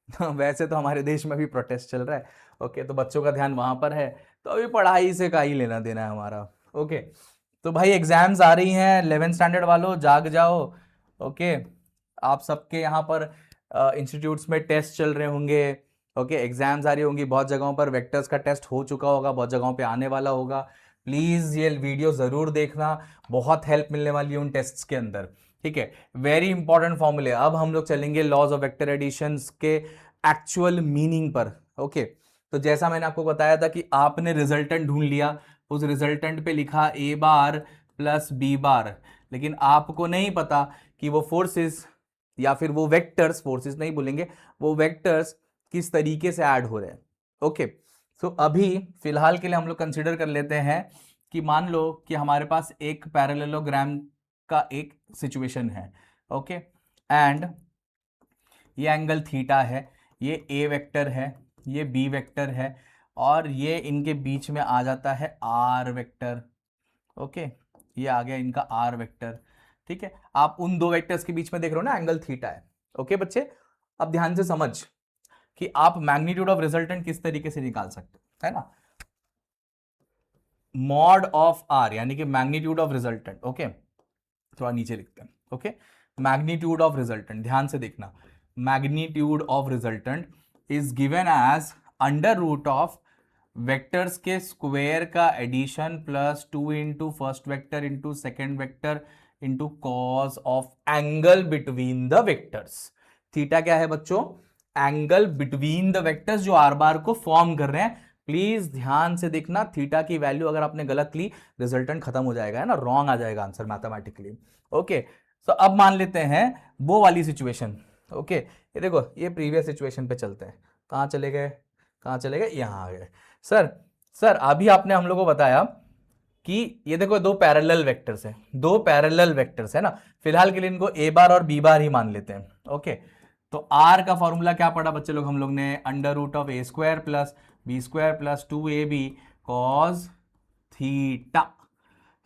वैसे तो हमारे देश में भी प्रोटेस्ट चल रहा है। ओके, तो बच्चों का ध्यान वहां पर है, तो अभी पढ़ाई से का ही लेना देना है हमारा। ओके, तो भाई एग्जाम्स आ रही हैं, 11th स्टैंडर्ड वालों जाग जाओ। ओके, आप सबके यहाँ पर इंस्टीट्यूट्स में टेस्ट चल रहे होंगे। ओके, एग्जाम्स आ रही होंगी, बहुत जगहों पर वेक्टर्स का टेस्ट हो चुका होगा, बहुत जगहों पे आने वाला होगा। प्लीज़ ये वीडियो ज़रूर देखना, बहुत हेल्प मिलने वाली है उन टेस्ट्स के अंदर। ठीक है, वेरी इंपॉर्टेंट फॉर्मूले। अब हम लोग चलेंगे लॉज ऑफ वेक्टर एडिशंस के एक्चुअल मीनिंग पर। ओके, तो जैसा मैंने आपको बताया था कि आपने रिजल्टेंट ढूंढ लिया, उस रिजल्टेंट पे लिखा ए बार प्लस बी बार, लेकिन आपको नहीं पता कि वो फोर्सेस या फिर वो वेक्टर्स, फोर्सेस नहीं बोलेंगे, वो वेक्टर्स किस तरीके से ऐड हो रहे हैं। ओके, तो अभी फिलहाल के लिए हम लोग कंसिडर कर लेते हैं कि मान लो कि हमारे पास एक पैरेललोग्राम का एक सिचुएशन है। ओके, एंड ये एंगल थीटा है, ये ए वेक्टर है, ये बी वेक्टर है, और ये इनके बीच में आ जाता है आर वेक्टर। ओके, ये आ गया इनका आर वेक्टर। ठीक है, आप उन दो वेक्टर्स के बीच में देख रहे हो ना, एंगल थीटा है। ओके बच्चे, अब ध्यान से समझ कि आप मैग्नीट्यूड ऑफ रिजल्टेंट किस तरीके से निकाल सकते हो, है ना? मॉड ऑफ आर यानी कि मैग्नीट्यूड ऑफ रिजल्टेंट। ओके, थोड़ा नीचे लिखते हैं। ओके, मैग्नीट्यूड ऑफ रिजल्टेंट, ध्यान से देखना, magnitude of resultant is given as under root of vectors के स्क्वायर का addition plus 2 into first vector into second vector into cos of angle between the vectors. Theta क्या है बच्चों? Angle between the vectors जो R bar को form कर रहे हैं। प्लीज ध्यान से देखना, थीटा की वैल्यू अगर आपने गलत ली, रिजल्टेंट खत्म हो जाएगा, है ना, रॉन्ग आ जाएगा आंसर मैथमेटिकली। ओके, तो अब मान लेते हैं वो वाली सिचुएशन। ओके, ये देखो, ये प्रीवियस सिचुएशन पे चलते हैं। कहाँ चले गए, कहाँ चले गए, यहाँ आ गए। सर, सर अभी आपने हम लोग को बताया कि ये देखो दो पैरेलल वेक्टर्स हैं, दो पैरेलल वेक्टर्स है ना, फिलहाल के लिए इनको ए बार और बी बार ही मान लेते हैं। ओके, तो आर का फॉर्मूला क्या पढ़ा बच्चे लोग हम लोग ने? Under root of A square plus B square plus 2ab cos theta,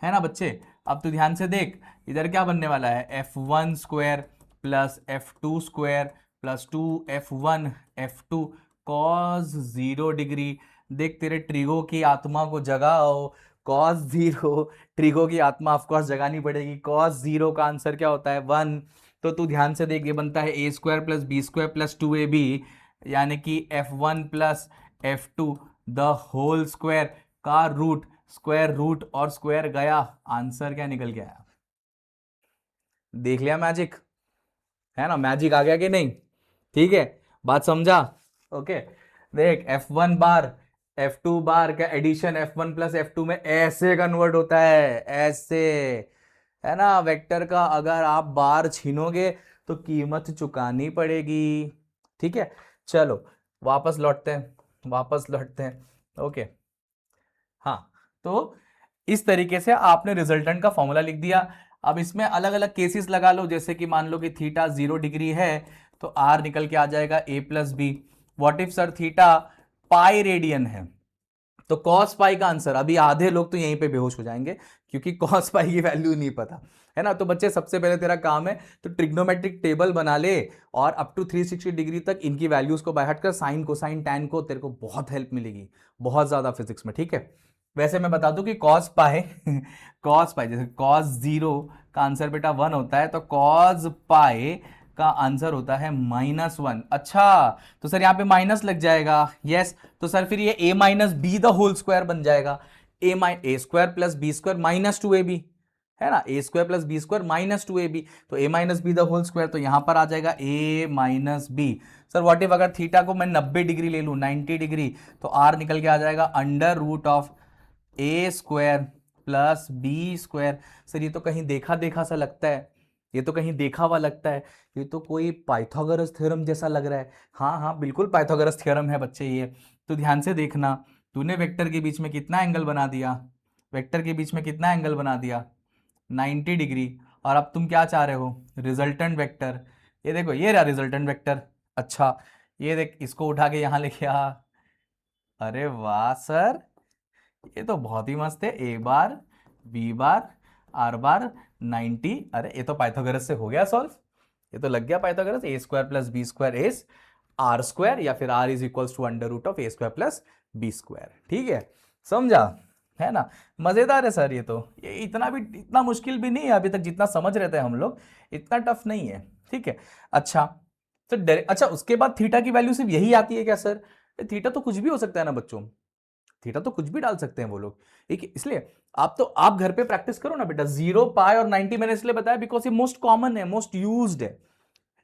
है ना बच्चे? अब तो ध्यान से देख, इधर क्या बनने वाला है? f1 square plus f2 square plus 2f1 f2 cos 0 degree. देख तेरे ट्रिगो की आत्मा को जगाओ, कॉस 0, ट्रिगो की आत्मा ऑफकोर्स जगानी पड़ेगी। कॉस 0 का आंसर क्या होता है? 1। तो तू ध्यान से देख, ये बनता है A square plus B square plus 2ab, यानी कि f1 plus f2 the whole square का रूट, स्क्वायर रूट और स्क्वायर गया, आंसर क्या निकल के आया? देख लिया मैजिक, है ना, मैजिक आ गया कि नहीं? ठीक है, बात समझा? ओके, देख F1 बार F2 बार का एडिशन F1 प्लस F2 में ऐसे कन्वर्ट होता है, ऐसे, है ना। वेक्टर का अगर आप बार छीनोगे तो कीमत चुकानी पड़ेगी। ठीक है, चलो वापस लौटते हैं, वापस लौटते हैं। ओके, हाँ, तो इस तरीके से आपने रिजल्टेंट का फॉर्मूला लिख दिया। अब इसमें अलग अलग केसेस लगा लो, जैसे कि मान लो कि थीटा 0 डिग्री है, तो आर निकल के आ जाएगा a plus B. What if sir theta pi radian है, तो कॉस पाई का आंसर, अभी आधे लोग तो यहीं पे बेहोश हो जाएंगे क्योंकि कॉस पाई की वैल्यू नहीं पता, है ना। तो बच्चे सबसे पहले तेरा काम है तो ट्रिग्नोमेट्रिक टेबल बना ले, और अप टू 360 डिग्री तक इनकी वैल्यूज को बाय हार्ट कर, साइन कोसाइन टैन को, तेरे को बहुत हेल्प मिलेगी, बहुत ज्यादा फिजिक्स में। ठीक है, वैसे मैं बता दूं कि कॉस पाई कॉस पाई जैसे कॉस 0 का आंसर बेटा 1 होता है, तो कॉस पाई का आंसर होता है -1। अच्छा, तो सर यहाँ पे माइनस लग जाएगा, यस, तो सर फिर ये a minus B the whole square बन जाएगा, A square plus B square minus 2ab, है ना, A square plus B square minus 2ab, तो a minus B the whole square, तो यहां पर आ जाएगा a minus B. Sir what if अगर थीटा को मैं 90 डिग्री ले लूं, 90 डिग्री, तो r निकल के आ जाएगा under root of A square plus B square. Sir ये तो कहीं देखा देखा सा लगता है, ये तो कहीं देखा हुआ लगता है, ये तो कोई पाइथागोरस थ्योरम जैसा लग रहा है। हाँ हाँ, बिल्कुल पाइथागोरस थ्योरम है बच्चे ये। तो ध्यान से देखना, तूने वेक्टर के बीच में कितना एंगल बना दिया, वेक्टर के बीच में कितना एंगल बना दिया? 90 डिग्री। और अब तुम क्या चाह रहे हो? रिजल्टेंट वेक्टर, ये देखो ये रहा रिजल्टेंट वेक्टर। अच्छा, ये देख, इसको उठा के यहाँ लेके आ, अरे वाह सर, ये तो बहुत ही मस्त है। ए बार बी बार आर बार 90, अरे ये तो पाइथागोरस से हो गया सॉल्व, ये तो लग गया Pythagoras. A square plus B square is R square, या फिर R is equals to under root of A square plus B square. ठीक है, समझा है ना? मजेदार है सर, ये इतना मुश्किल भी नहीं है अभी तक, जितना समझ रहे थे हम लोग, इतना टफ नहीं है। ठीक है, अच्छा तो अच्छा उसके बाद थीटा की वैल्यू सिर्फ यही आती है क्या सर? थीटा तो कुछ भी हो सकता है ना बच्चों, थीटा तो कुछ भी डाल सकते हैं वो लोग। ठीक है, इसलिए आप घर पे प्रैक्टिस करो ना बेटा। 0 पाई और 90 मैंने इसलिए बताया बिकॉज ये मोस्ट कॉमन है, मोस्ट यूज्ड है।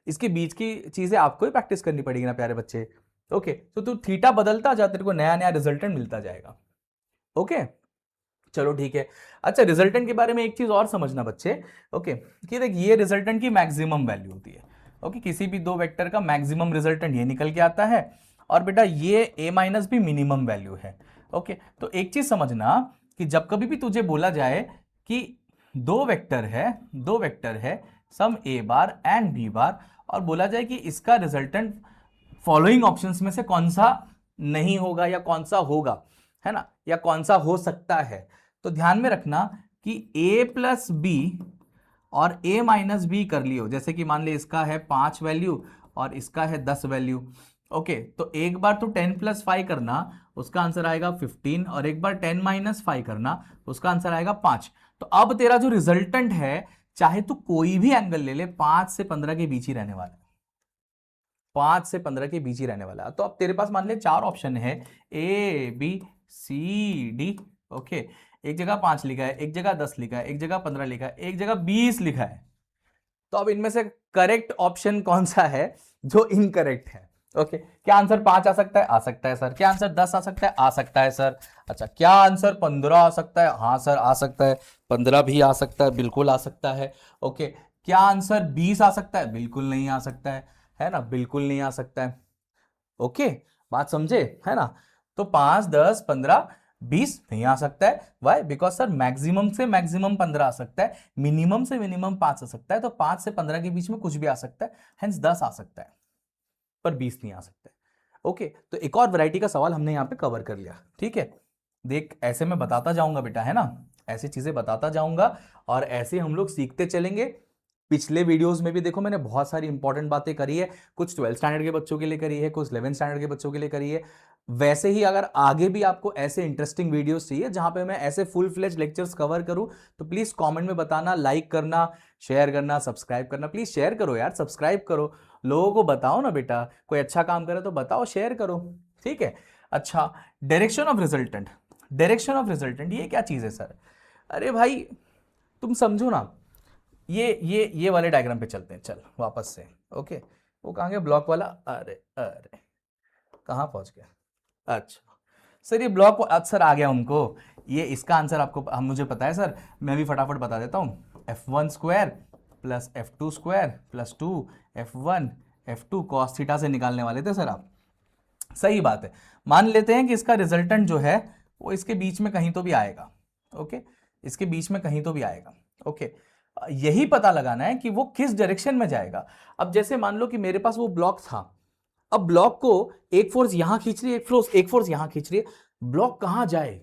इसके बीच की चीजें आपको ही प्रैक्टिस करनी पड़ेगी ना प्यारे बच्चे। ओके, तो तू थीटा बदलता जा, तेरे को नया नया रिजल्टेंट मिलता जाएगा। ओके, चलो ठीक है। अच्छा, रिजल्टेंट के बारे में एक चीज और समझना बच्चे। ओके, कि देख ये रिजल्टेंट की मैक्सिमम वैल्यू होती है। ओके, किसी भी दो वेक्टर का मैक्सिमम रिजल्टेंट ये निकल के आता है, और बेटा ये ए माइनस भी मिनिमम वैल्यू है। ओके, तो एक चीज समझना कि जब कभी भी तुझे बोला जाए कि दो वेक्टर है सम ए बार एंड बी बार, और बोला जाए कि इसका रिजल्टेंट फॉलोइंग ऑप्शंस में से कौन सा नहीं होगा या कौन सा होगा, है ना, या कौन सा हो सकता है, तो ध्यान में रखना कि a प्लस बी और a माइनस बी कर लियो। जैसे कि मान ले इसका है 5 वैल्यू और इसका है 10 वैल्यू। ओके, तो एक बार तो 10 प्लस 5 करना, उसका आंसर आएगा 15, और एक बार 10 माइनस 5 करना, उसका आंसर आएगा 5। तो अब तेरा जो रिजल्टेंट है, चाहे तू कोई भी एंगल ले ले, 5 से 15 के बीच ही रहने वाला है। 5 से 15 के बीच ही रहने वाला है। तो अब तेरे पास मान ले 4 ऑप्शन है, A B C D. Okay, एक जगह 5 लिखा है, एक जगह 10 लिखा है, एक जगह 15 लिखा है, एक जगह 20 लिखा है। तो अब इनमें से करेक्ट ऑप्शन कौन सा है जो इनकरेक्ट है? ओके, क्या आंसर 5 आ सकता है? आ सकता है सर। क्या आंसर 10 आ सकता है? आ सकता है सर। अच्छा, क्या आंसर 15 आ सकता है? हाँ सर आ सकता है। 15 भी आ सकता है, बिल्कुल आ सकता है। ओके, क्या आंसर 20 आ सकता है? बिल्कुल नहीं आ सकता है ना, बिल्कुल नहीं आ सकता है। ओके, बात समझे, है ना? तो 5, 10, 15, 20 नहीं आ सकता है। वाई? बिकॉज सर मैक्सिमम से मैक्सिमम 15 आ सकता है, मिनिमम से मिनिमम 5 आ सकता है, तो 5 से 15 के बीच में कुछ भी आ सकता है, हेंस 10 आ सकता है, पर 20 नहीं आ सकता है। ओके, तो एक और वैरायटी का सवाल हमने यहां पे कवर कर लिया। ठीक है, देख ऐसे मैं बताता जाऊंगा बेटा, है ना, ऐसी चीजें बताता जाऊंगा, और ऐसे हम लोग सीखते चलेंगे। पिछले वीडियोस में भी देखो मैंने बहुत सारी इंपॉर्टेंट बातें करी है, कुछ 12th स्टैंडर्ड के बच्चों के लिए करी है, कुछ 11th स्टैंडर्ड के बच्चों के लिए करी है। वैसे ही अगर आगे भी आपको ऐसे इंटरेस्टिंग वीडियोस चाहिए जहां पे मैं ऐसे फुल फ्लेज लेक्चर्स कवर करूं, तो प्लीज कमेंट में बताना, लाइक करना, शेयर करना, सब्सक्राइब करना। प्लीज शेयर करो यार, सब्सक्राइब करो, लोगों को बताओ ना बेटा, कोई अच्छा काम करे तो बताओ, शेयर करो। ठीक है, अच्छा, direction of resultant. Direction of resultant ये क्या चीज है सर? अरे भाई तुम समझो ना, ये वाले डायग्राम पे चलते हैं, चल वापस से। ओके, वो कहाँ गया ब्लॉक वाला? अरे अरे, कहाँ पहुंच गया? अच्छा सर, ये ब्लॉक सर आ गया उनको। ये इसका आंसर आपको हम मुझे पता है सर, मैं भी फटाफट बता देता हूँ। F1 square plus F2 square plus 2 F1 F2 cos theta से निकालने वाले थे सर आप। सही बात है, मान लेते हैं कि इसका रिजल्टेंट जो है वो इसके बीच में कहीं तो भी आएगा। ओके, इसके बीच में कहीं तो भी आएगा। ओके, यही पता लगाना है कि वो किस डायरेक्शन में जाएगा। अब जैसे मान लो कि मेरे पास वो ब्लॉक था, अब ब्लॉक को एक फोर्स यहां खींच रही है, एक फोर्स यहां खींच रही है, ब्लॉक कहां जाए?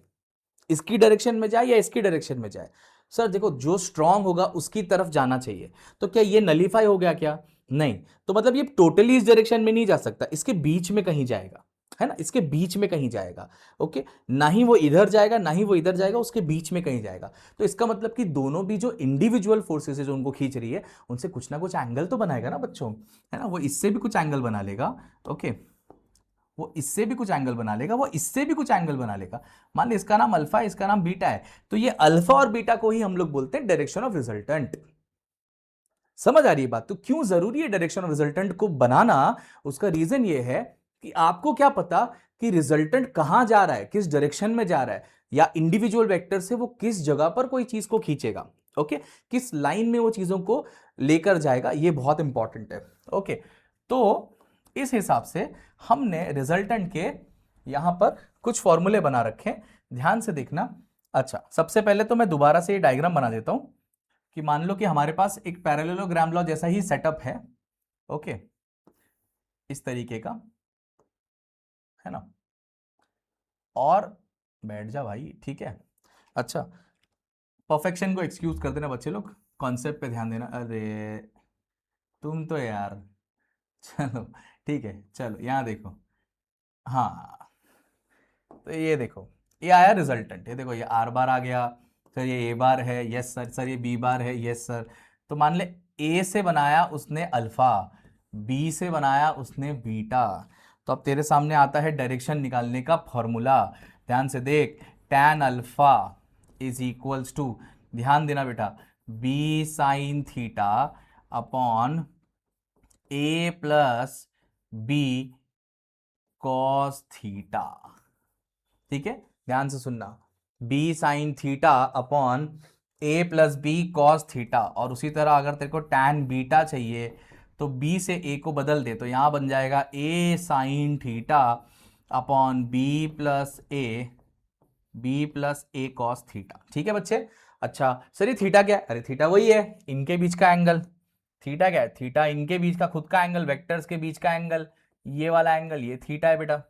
इसकी डायरेक्शन में जाए या इसकी डायरेक्शन में जाए? सर देखो, जो स्ट्रांग होगा उसकी तरफ जाना चाहिए। तो क्या ये नलीफाई हो गया क्या? नहीं, तो मतलब ये टोटली इस डायरेक्शन में नहीं जा सकता, इसके बीच में कहीं जाएगा, है ना, इसके बीच में कहीं जाएगा। ओके, ना ही वो इधर जाएगा ना ही वो इधर जाएगा, उसके बीच में कहीं जाएगा। तो इसका मतलब कि दोनों भी जो इंडिविजुअल फोर्सेस है जो उनको खींच रही है, उनसे कुछ ना कुछ एंगल तो बनाएगा ना बच्चों, है ना, वो इससे भी कुछ एंगल बना लेगा। ओके, वो इससे भी कुछ एंगल बना लेगा, वो इससे भी कुछ एंगल बना लेगा। मान ली इसका नाम अल्फा है, इसका नाम बीटा है, तो ये अल्फा और बीटा को ही हम लोग बोलते हैं डायरेक्शन ऑफ रिजल्टेंट। समझ आ रही है बात? तो क्यों जरूरी है डायरेक्शन ऑफ रिजल्टेंट को बनाना? उसका रीजन ये है कि आपको क्या पता कि रिजल्टेंट कहां जा रहा है, किस डायरेक्शन में जा रहा है, या इंडिविजुअल वेक्टर से वो किस जगह पर कोई चीज को खींचेगा। ओके, किस लाइन में वो चीजों को लेकर जाएगा, ये बहुत इंपॉर्टेंट है। ओके, तो इस हिसाब से हमने रिजल्टेंट के यहां पर कुछ फॉर्मूले बना रखे हैं, ध्यान से देखना। अच्छा, सबसे पहले तो मैं दोबारा से ये डायग्राम बना देता हूं कि मान लो कि हमारे पास एक पैरेललोग्राम लॉ जैसा ही सेटअप है। ओके, इस तरीके का, है ना, और बैठ जा भाई, ठीक है। अच्छा, परफेक्शन को एक्सक्यूज कर देना बच्चे लोग, कॉन्सेप्ट पे ध्यान देना। अरे तुम तो यार, चलो ठीक है, चलो यहाँ देखो। हाँ, तो ये देखो, ये आया रिजल्टेंट, ये देखो, ये आर बार आ गया, सर ये ए बार है, यस सर, सर ये बी बार है, यस सर। तो मान ले ए से बनाया उसने अल्फा, बी से बनाया उसने बीटा, तो अब तेरे सामने आता है डायरेक्शन निकालने का फॉर्मूला। ध्यान से देख, tan alpha is equals to, ध्यान देना बेटा, B sine theta upon A plus B cos theta. ठीक है, ध्यान से सुनना, B sine theta upon A plus B cos theta. और उसी तरह अगर तेरे को टैन बीटा चाहिए तो बी से ए को बदल दे, तो यहां बन जाएगा A sine theta upon B plus A cos theta. ठीक है बच्चे। अच्छा सर ये थीटा क्या है? अरे थीटा वही है इनके बीच का एंगल। थीटा क्या है? थीटा इनके बीच का खुद का एंगल, वेक्टर्स के बीच का एंगल, ये वाला एंगल, ये थीटा है बेटा।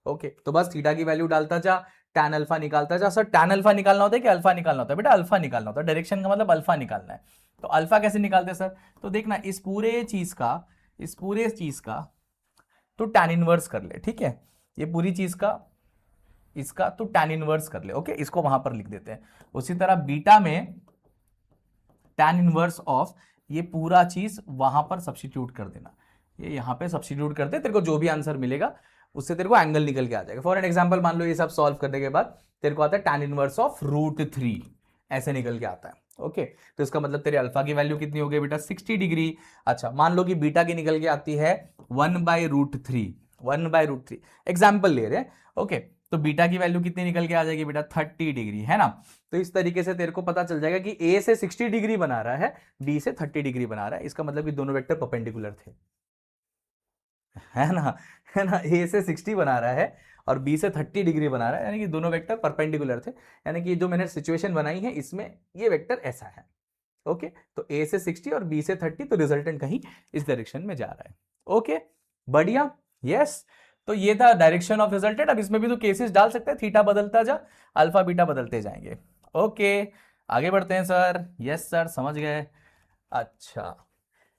ओके, तो बस थीटा की वैल्यू डालता जा, tan अल्फा निकालता जा। सर tan अल्फा निकालना होता है कि अल्फा निकालना होता है? बेटा अल्फा निकालना होता है, डायरेक्शन का मतलब अल्फा निकालना है। तो अल्फा कैसे निकालते हैं सर? तो देखना इस पूरे चीज का तो tan इनवर्स कर ले, ठीक है। ये पूरी चीज का इसका तो tan इनवर्स कर ले, ओके, इसको वहां पर लिख देते हैं। उसी तरह बीटा में tan इनवर्स ऑफ ये पूरा चीज वहां पर सब्स्टिट्यूट कर देना, ये यहां पे सब्स्टिट्यूट करते, तेरे को जो भी आंसर मिलेगा उससे तेरे को एंगल निकल के आ जाएगा। फॉर एन एग्जांपल मान लो ये सब सॉल्व करने के बाद तेरे को आता है tan इनवर्स ऑफ √3, ऐसे निकल के आता है। ओके, तो इसका मतलब तेरे अल्फा की वैल्यू कितनी हो गई बेटा? 60 डिग्री। अच्छा मान लो कि बीटा की निकल के आती है 1/√3, 1/√3 एग्जाम्पल ले रहे हैं। ओके, तो बीटा की वैल्यू कितनी निकल के आ जाएगी बेटा? 30 डिग्री, है ना। तो इस तरीके से तेरे को पता चल जाएगा कि ए से 60 डिग्री बना रहा है, बी से 30 डिग्री बना रहा है। इसका मतलब कि दोनों वेक्टर परपेंडिकुलर थे, है ना, है ना। ए से 60 बना रहा है और बी से 30 डिग्री बना रहा है, यानी कि दोनों वेक्टर परपेंडिकुलर थे। यानी कि जो मैंने सिचुएशन बनाई है इसमें ये वेक्टर ऐसा है। ओके, तो ए से 60 और बी से 30, तो रिजल्टेंट कहीं इस डायरेक्शन में जा रहा है। ओके, बढ़िया, यस। तो ये था डायरेक्शन ऑफ रिजल्टेंट। अब इसमें भी तो केसेस डाल सकते हैं, थीटा बदलता जा, अल्फा बीटा बदलते जाएंगे। ओके, आगे बढ़ते हैं सर। यस सर, समझ गए। अच्छा,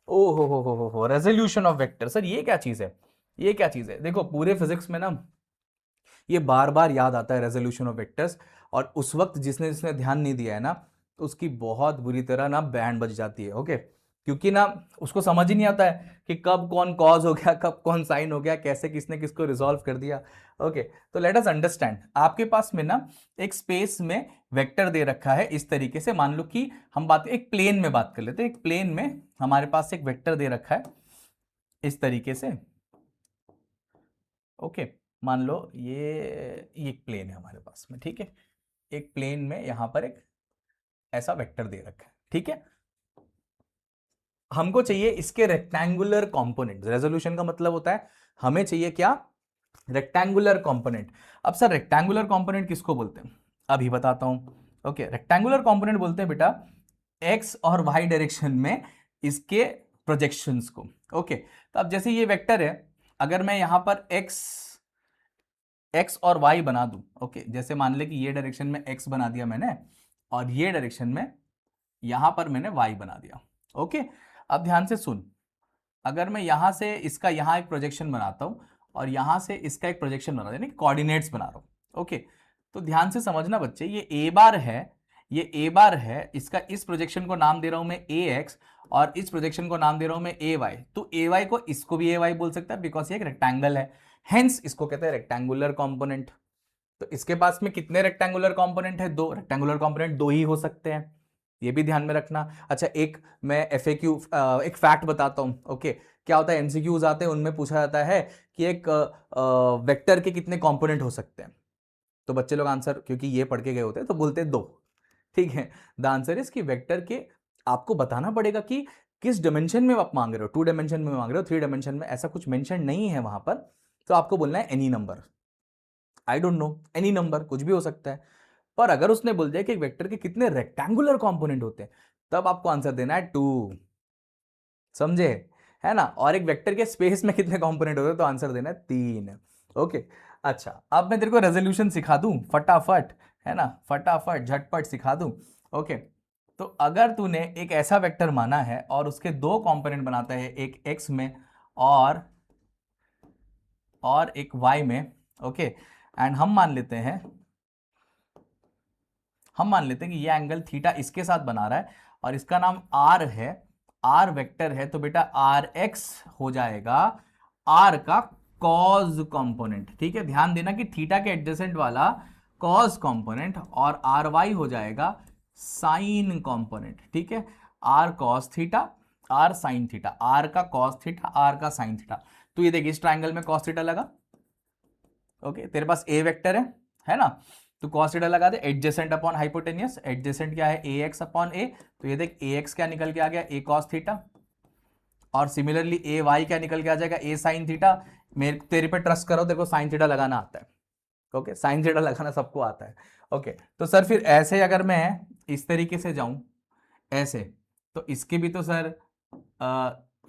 ओ हो, रेजोल्यूशन ऑफ वेक्टर। सर ये क्या चीज है? ये क्या चीज है? देखो पूरे फिजिक्स में ना ये बार बार याद आता है रेजोल्यूशन ऑफ वेक्टर्स, और उस वक्त जिसने जिसने ध्यान नहीं दिया है ना, तो उसकी बहुत बुरी तरह ना बैंड बज जाती है। ओके, क्योंकि ना उसको समझ ही नहीं आता है कि कब कौन कॉज हो गया, कब कौन साइन हो गया, कैसे किसने किसको रिजॉल्व कर दिया। ओके, तो लेट अस अंडरस्टैंड। आपके पास में ना एक स्पेस में वेक्टर दे रखा है इस तरीके से। मान लो कि हम बात एक प्लेन में बात कर लेते हैं। एक प्लेन में हमारे पास एक वेक्टर दे रखा है इस तरीके से। ओके, मान लो ये एक प्लेन है हमारे पास में, ठीक है। एक प्लेन में यहां पर एक ऐसा वेक्टर दे रखा है, ठीक है। हमको चाहिए इसके रेक्टेंगुलर कंपोनेंट। रेजोल्यूशन का मतलब होता है हमें चाहिए क्या? Rectangular component. अब सर रेक्टेंगुलर कंपोनेंट किसको बोलते हैं? अभी बताता हूं। ओके, रेक्टेंगुलर कंपोनेंट बोलते हैं बेटा एक्स और वाई डायरेक्शन में इसके प्रोजेक्शंस को। ओके, तो अब जैसे ये वेक्टर है, अगर मैं यहां पर एक्स और वाई बना दूं, ओके, जैसे मान ले कि ये डायरेक्शन में एक्स बना दिया मैंने और ये डायरेक्शन में यहां पर मैंने वाई बना दिया। ओके, अब ध्यान से सुन, अगर मैं यहां से इसका यहां एक प्रोजेक्शन बनाता हूं और यहां से इसका एक प्रोजेक्शन बना यानी कोऑर्डिनेट्स बना रहा हूं। ओके, तो ध्यान से समझना बच्चे, ये ए बार है, ये ए बार है, इसका इस प्रोजेक्शन को नाम दे रहा हूं मैं ए एक्स और इस प्रोजेक्शन को नाम दे रहा हूं मैं ए वाई। तो ए वाई को इसको भी ए वाई बोल सकता है बिकॉज ये एक रेक्टेंगल है, हेंस इसको कहते हैं रेक्टेंगुलर कंपोनेंट। तो इसके पास में कितने रेक्टेंगुलर कंपोनेंट है? दो। रेक्टेंगुलर कंपोनेंट दो ही हो सकते हैं, ये भी ध्यान में रखना। अच्छा, एक मैं एफएक्यू एक फैक्ट बताता हूं। ओके, क्या होता है एमसीक्यूज आते हैं, उनमें पूछा जाता है कि एक वेक्टर के कितने कंपोनेंट हो सकते हैं। तो बच्चे लोग आंसर क्योंकि ये पढ़ के गए होते हैं तो बोलते हैं दो, ठीक है। द आंसर इज कि वेक्टर के आपको बताना पड़ेगा कि किस डायमेंशन में आप मांग रहे हो। 2 डायमेंशन में मांग रहे हो, 3 डायमेंशन में, ऐसा कुछ मेंशन नहीं है वहां पर। तो आपको बोलना है any number, I don't know, any number कुछ भी हो सकता है। पर अगर उसने बोल दिया कि एक वेक्टर के कितने रेक्टेंगुलर कंपोनेंट होते हैं, तब आपको आंसर देना है 2, समझे, है ना। और एक वेक्टर के स्पेस में कितने कंपोनेंट होते हैं, तो आंसर देना है 3। ओके, अच्छा, अब मैं तेरे को रेजोल्यूशन सिखा दूं फटाफट, है ना, फटाफट झटपट सिखा दूं। ओके, तो अगर तूने एक ऐसा वेक्टर माना है और उसके दो कंपोनेंट बनाता है, एक एक्स में और एक वाई में, ओके, एंड हम मान लेते हैं कि ये एंगल थीटा इसके साथ बना रहा है और इसका नाम आर है, आर वेक्टर है, तो बेटा आर एक्स हो जाएगा आर का कॉज कंपोनेंट। ठीक है, ध्यान देना कि थीटा के एडजेसेंट वाला कॉज कंपोनेंट और आर वाई हो जाएगा साइन कंपोनेंट। ठीक है, R cos theta, R sine theta, R का कॉस थीटा, आर का साइन थीटा। तो ये देखिए इस ट्राइंगल में कॉस थीटा लगा। ओके, तेरे पास ए वेक्टर है ना, तो cos थीटा लगा दे, एडजेसेंट अपॉन हाइपोटेनियस, एडजेसेंट क्या है ए एक्स अपॉन ए, तो ये देख ए एक्स क्या निकल के आ गया, ए cos थीटा, और सिमिलरली ए वाई क्या निकल के आ जाएगा, ए साइन थीटा। मेरे तेरे पे ट्रस्ट करो, देखो साइन थीटा लगाना आता है। ओके, साइन थीटा लगाना सबको आता है। ओके, तो सर फिर ऐसे अगर मैं इस तरीके से जाऊं ऐसे, तो इसके भी तो सर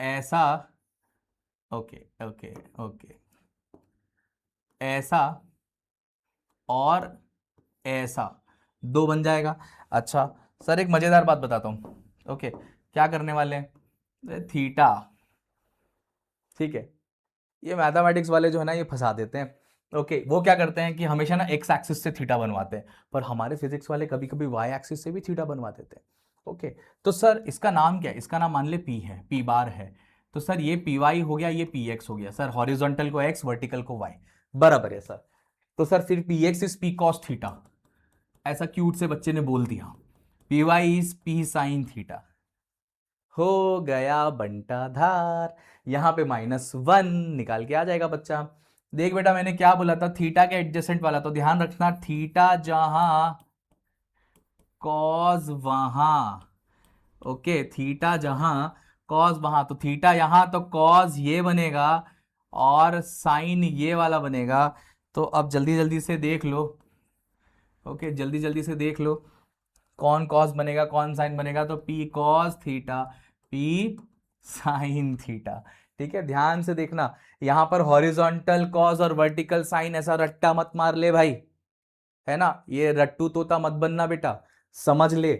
ऐसा, ओके ओके ओके, ऐसा और ऐसा दो बन जाएगा। अच्छा सर, एक मजेदार बात बताता हूं। ओके, क्या करने वाले हैं, थीटा, ठीक है, ये मैथमेटिक्स वाले जो है ना ये फंसा देते हैं। ओके, वो क्या करते हैं कि हमेशा ना एक्स एक्सिस से थीटा बनवाते हैं, पर हमारे फिजिक्स वाले कभी कभी वाई एक्सिस से भी थीटा बनवा देते हैं। ओके, तो सर इसका नाम क्या है, इसका नाम मान ले पी है, पी बार है, तो सर ये पी वाई हो गया, ये पी एक्स हो गया। सर हॉरिजॉन्टल को एक्स, वर्टिकल को वाई, बराबर है सर। तो सर फिर P X is P cos theta, ऐसा क्यूट से बच्चे ने बोल दिया। P Y is P sine theta, हो गया बंटा धार। यहां पे -1 निकाल के आ जाएगा बच्चा। देख बेटा मैंने क्या बोला था, थीटा के एडजेसेंट वाला, तो ध्यान रखना थीटा जहां कॉज वहां। ओके, थीटा जहां कॉज वहां, तो थीटा यहां तो कॉज ये बनेगा और साइन ये वाला बनेगा। तो अब जल्दी जल्दी से देख लो, ओके जल्दी जल्दी से देख लो कौन कॉस बनेगा कौन साइन बनेगा, तो P cos theta, P sine theta. ठीक है, ध्यान से देखना, यहां पर हॉरिजॉन्टल कॉस और वर्टिकल साइन ऐसा रट्टा मत मार ले भाई, है ना, ये रट्टू तोता मत बनना बेटा, समझ ले।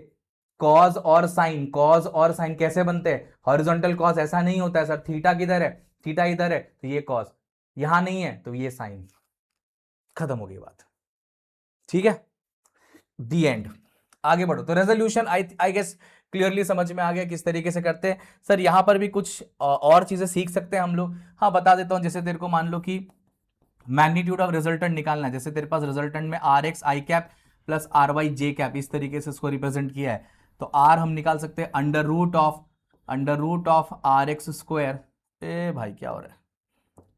कॉस और साइन, कॉस और साइन कैसे बनते हैं, हॉरिजॉन्टल कॉस ऐसा नहीं होता है सर, थीटा किधर है, थीटा इधर है, तो ये कॉस यहां नहीं है, तो ये साइन, खत्म हो गई बात। ठीक है, दी एंड। आगे बढ़ो, तो रेजोल्यूशन आई गेस क्लियरली समझ में आ गया किस तरीके से करते हैं। सर यहां पर भी कुछ और चीजें सीख सकते हैं हम लोग। हाँ बता देता हूं, जैसे तेरे को मान लो कि मैग्नीट्यूड ऑफ रिजल्टेंट निकालना है, जैसे तेरे पास रिजल्टेंट में R X I cap plus R Y J cap इस तरीके से इसको रिप्रेजेंट किया है, तो आर हम निकाल सकते हैं under root of R X square, ए भाई क्या हो रहा है,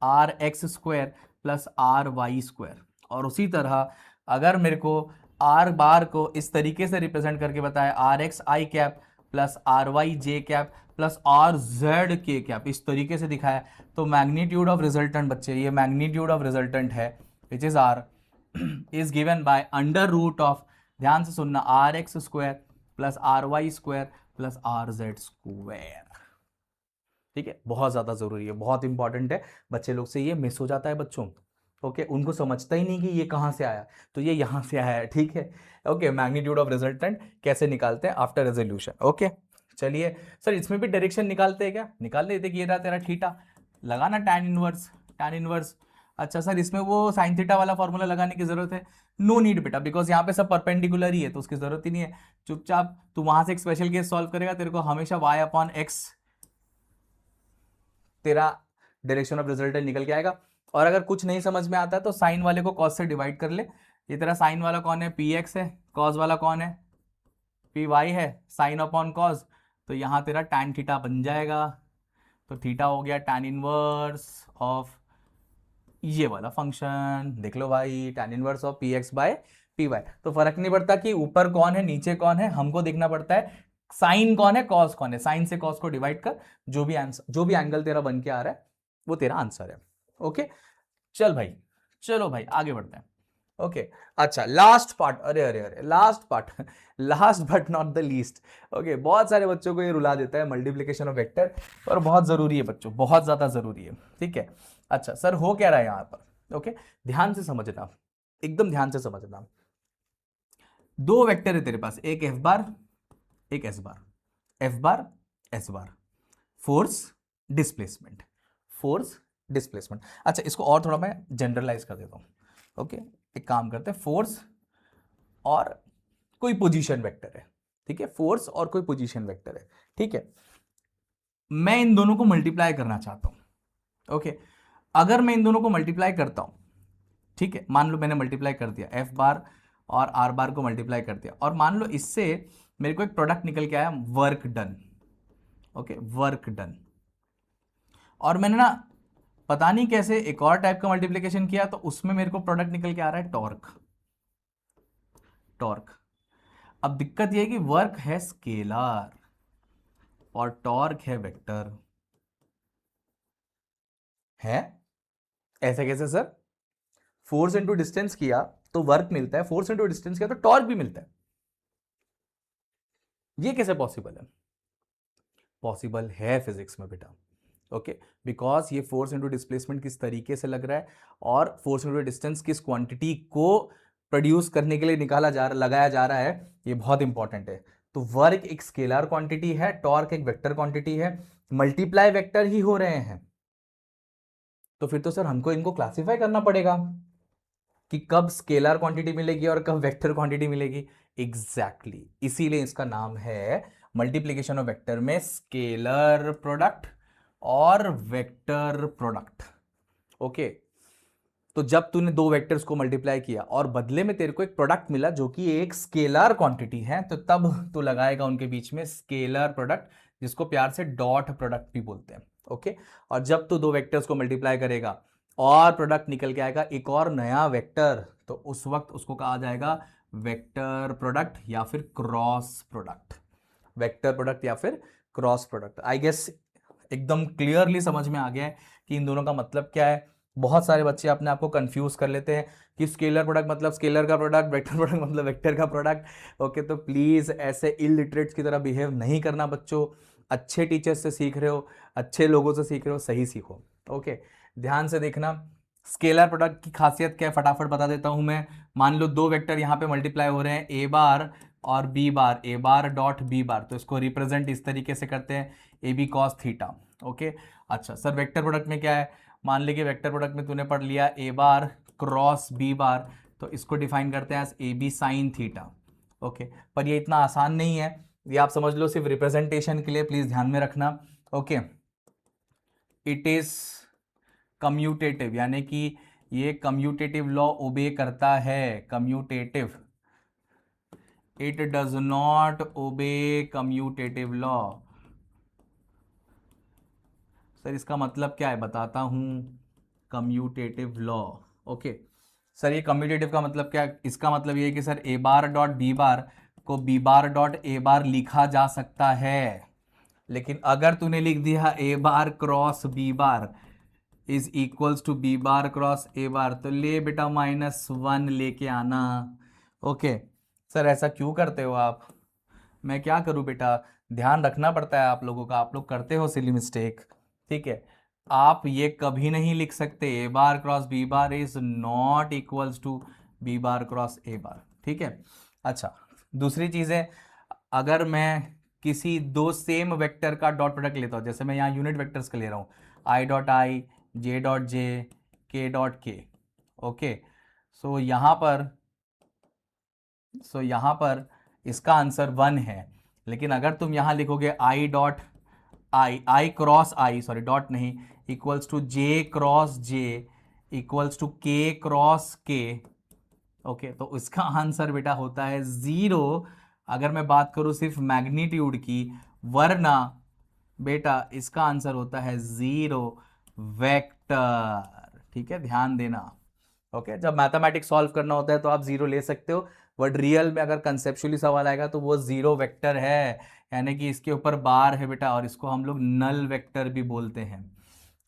R X square plus R Y square. और उसी तरह अगर मेरे को आर बार को इस तरीके से रिप्रेजेंट करके बताया, R X I cap plus R Y J cap plus R Z K cap, इस तरीके से दिखाया, तो मैग्नीट्यूड ऑफ रिजल्टेंट बच्चे, ये मैग्नीट्यूड ऑफ रिजल्टेंट है which is R is given by under root of, ध्यान से सुनना, R X square plus R Y square plus R Z square. ठीक है, बहुत ज्यादा जरूरी है, बहुत इंपॉर्टेंट है, बच्चे लोग से ये मिस हो जाता है बच्चों। ओके, उनको समझता ही नहीं कि ये कहां से आया, तो ये यहां से आया है। ठीक है, ओके, मैग्नीट्यूड ऑफ रिजल्टेंट कैसे निकालते हैं आफ्टर रेजोल्यूशन। ओके, चलिए सर इसमें भी डायरेक्शन निकालते हैं क्या, निकाल लेते, ये रहा तेरा थीटा, लगाना tan इनवर्स, tan इनवर्स। अच्छा सर इसमें वो साइन थीटा वाला फॉर्मूला लगाने की जरूरत है, नो नीड बेटा, बिकॉज यहाँ पे सब परपेंडिकुलर ही है, तो उसकी जरूरत ही नहीं है। चुपचाप तू वहां से एक स्पेशल केस सॉल्व करेगा, तेरे को हमेशा y अपॉन एक्स तेरा डायरेक्शन ऑफ रिजल्टेंट निकल के आएगा। और अगर कुछ नहीं समझ में आता है तो साइन वाले को कॉस से डिवाइड कर ले, ये तेरा साइन वाला कौन है, पी एक्स है, कॉस वाला कौन है, पी वाई है, साइन अपॉन कॉस, तो यहाँ तेरा टैन थीटा बन जाएगा। तो थीटा हो गया टैन इनवर्स ऑफ ये वाला फंक्शन, देख लो भाई, tan inverse of P X by P Y. तो फर्क नहीं पड़ता कि ऊपर कौन है नीचे कौन है, हमको देखना पड़ता है साइन कौन है कॉस कौन है, साइन से कॉस को डिवाइड कर, जो भी आंसर, जो भी एंगल तेरा बन के आ रहा है वो तेरा आंसर है। ओके, चल भाई, चलो भाई आगे बढ़ते हैं। ओके, अच्छा लास्ट पार्ट, अरे अरे अरे last part last but not the least. Okay, बहुत सारे बच्चों को ये रुला देता है मल्टीप्लिकेशन ऑफ वेक्टर, और बहुत जरूरी है बच्चों, बहुत ज्यादा जरूरी है। ठीक है, अच्छा सर हो क्या रहा है यहाँ पर, ओके, ध्यान से समझना, एकदम ध्यान से समझना। दो वेक्टर है तेरे पास, एक एफ बार एक एस बार, एफ बार S bar, force displacement, force displacement. अच्छा, इसको और थोड़ा मैं जनरलाइज कर देता हूं। ओके, एक काम करते हैं, फोर्स और कोई पोजीशन वेक्टर है, ठीक है, फोर्स और कोई पोजीशन वेक्टर है, ठीक है, मैं इन दोनों को मल्टीप्लाई करना चाहता हूं। ओके, अगर मैं इन दोनों को मल्टीप्लाई करता हूं, ठीक है, मान लो मैंने मल्टीप्लाई कर दिया, एफ बार और आर बार को मल्टीप्लाई कर दिया, और मान लो इससे मेरे को एक प्रोडक्ट निकल के आया, work done. Okay, work done. और मैंने ना पता नहीं कैसे एक और टाइप का मल्टीप्लिकेशन किया, तो उसमें मेरे को प्रोडक्ट निकल के आ रहा है टॉर्क, टॉर्क। अब दिक्कत यह है कि वर्क है स्केलर और टॉर्क है वेक्टर, है ऐसे कैसे सर? फोर्स इंटू डिस्टेंस किया तो वर्क मिलता है, फोर्स इंटू डिस्टेंस किया तो टॉर्क भी मिलता है, ये कैसे पॉसिबल है? पॉसिबल है फिजिक्स में बेटा। ओके, बिकॉज ये फोर्स इंटू डिस्प्लेसमेंट किस तरीके से लग रहा है और फोर्स इंटू डिस्टेंस किस क्वांटिटी को प्रोड्यूस करने के लिए लगाया जा रहा है, ये बहुत इंपॉर्टेंट है। तो वर्क एक स्केलर क्वांटिटी है, टॉर्क एक वेक्टर क्वांटिटी है, मल्टीप्लाई वेक्टर ही हो रहे हैं, तो फिर तो सर हमको इनको क्लासिफाई करना पड़ेगा कि कब स्केलर क्वांटिटी मिलेगी और कब वेक्टर क्वांटिटी मिलेगी। एग्जैक्टली, इसीलिए इसका नाम है मल्टीप्लिकेशन ऑफ वेक्टर में स्केलर प्रोडक्ट और वेक्टर प्रोडक्ट। ओके, तो जब तूने दो वेक्टर्स को मल्टीप्लाई किया और बदले में तेरे को एक प्रोडक्ट मिला जो कि एक स्केलर क्वांटिटी है, तो तब तू लगाएगा उनके बीच में स्केलर प्रोडक्ट, जिसको प्यार से डॉट प्रोडक्ट भी बोलते हैं। ओके, और जब तू दो वेक्टर्स को मल्टीप्लाई करेगा और प्रोडक्ट निकल के आएगा एक और नया वेक्टर, तो उस वक्त उसको कहा जाएगा वेक्टर प्रोडक्ट या फिर क्रॉस प्रोडक्ट, वेक्टर प्रोडक्ट या फिर क्रॉस प्रोडक्ट। आई गेस एकदम क्लियरली समझ में आ गया है कि इन दोनों का मतलब क्या है। बहुत सारे बच्चे अपने आप को कंफ्यूज कर लेते हैं कि स्केलर प्रोडक्ट मतलब स्केलर का प्रोडक्ट, वेक्टर प्रोडक्ट मतलब वेक्टर का प्रोडक्ट। ओके, तो प्लीज ऐसे इलिटरेट्स की तरह बिहेव नहीं करना बच्चों, अच्छे टीचर्स से सीख रहे हो, अच्छे लोगों से सीख रहे हो, सही सीखो। ओके, ध्यान से देखना, स्केलर प्रोडक्ट की खासियत क्या है फटाफट बता देता हूं मैं। मान लो दो वेक्टर यहां पे मल्टीप्लाई हो रहे हैं, ए बार और B bar, A bar dot B bar, तो इसको रिप्रेजेंट इस तरीके से करते हैं, A B cos theta. Okay, अच्छा सर वेक्टर प्रोडक्ट में क्या है? मान लीजिए वेक्टर प्रोडक्ट में तूने पढ़ लिया ए बार क्रॉस बी बार, तो इसको डिफाइन करते हैं as A B sine theta. Okay, पर ये इतना आसान नहीं है, ये आप समझ लो सिर्फ रिप्रेजेंटेशन के लिए, प्लीज ध्यान में रखना। ओके, इट इज कम्यूटेटिव, यानी कि ये कम्यूटेटिव लॉ ओबे करता है, commutative, it does not obey commutative law. Sir इसका मतलब क्या है बताता हूं, कम्यूटेटिव लॉ। ओके सर, ये कम्यूटेटिव का मतलब क्या है? इसका मतलब ये है कि सर ए बार डॉट बी बार को बी बार डॉट ए बार लिखा जा सकता है, लेकिन अगर तूने लिख दिया A bar cross B bar is equals to B bar cross A bar, तो ले बेटा -1 लेके आना। ओके सर, ऐसा क्यों करते हो आप? मैं क्या करूं बेटा, ध्यान रखना पड़ता है आप लोगों का, आप लोग करते हो सिली मिस्टेक, ठीक है। आप ये कभी नहीं लिख सकते A bar cross B bar is not equals to B bar cross A bar, ठीक है। अच्छा, दूसरी चीज है, अगर मैं किसी दो सेम वेक्टर का डॉट प्रोडक्ट लेता हूं, जैसे मैं यहाँ यूनिट वेक्टर्स का ले रहा हूँ, आई डॉट आई, जे डॉट जे, के डॉट के। ओके, सो यहाँ पर इसका आंसर 1 है, लेकिन अगर तुम यहां लिखोगे I dot I cross I, sorry dot नहीं, equals to J cross J equals to K cross K, okay, तो इसका आंसर बेटा होता है 0, अगर मैं बात करूं सिर्फ मैग्नीट्यूड की, वरना बेटा इसका आंसर होता है 0 वेक्टर, ठीक है, ध्यान देना। ओके, जब मैथमेटिक्स सॉल्व करना होता है तो आप 0 ले सकते हो, बट रियल में अगर कंसेप्चुअली सवाल आएगा तो वो 0 वेक्टर है, यानी कि इसके ऊपर बार है बेटा, और इसको हम लोग नल वेक्टर भी बोलते हैं।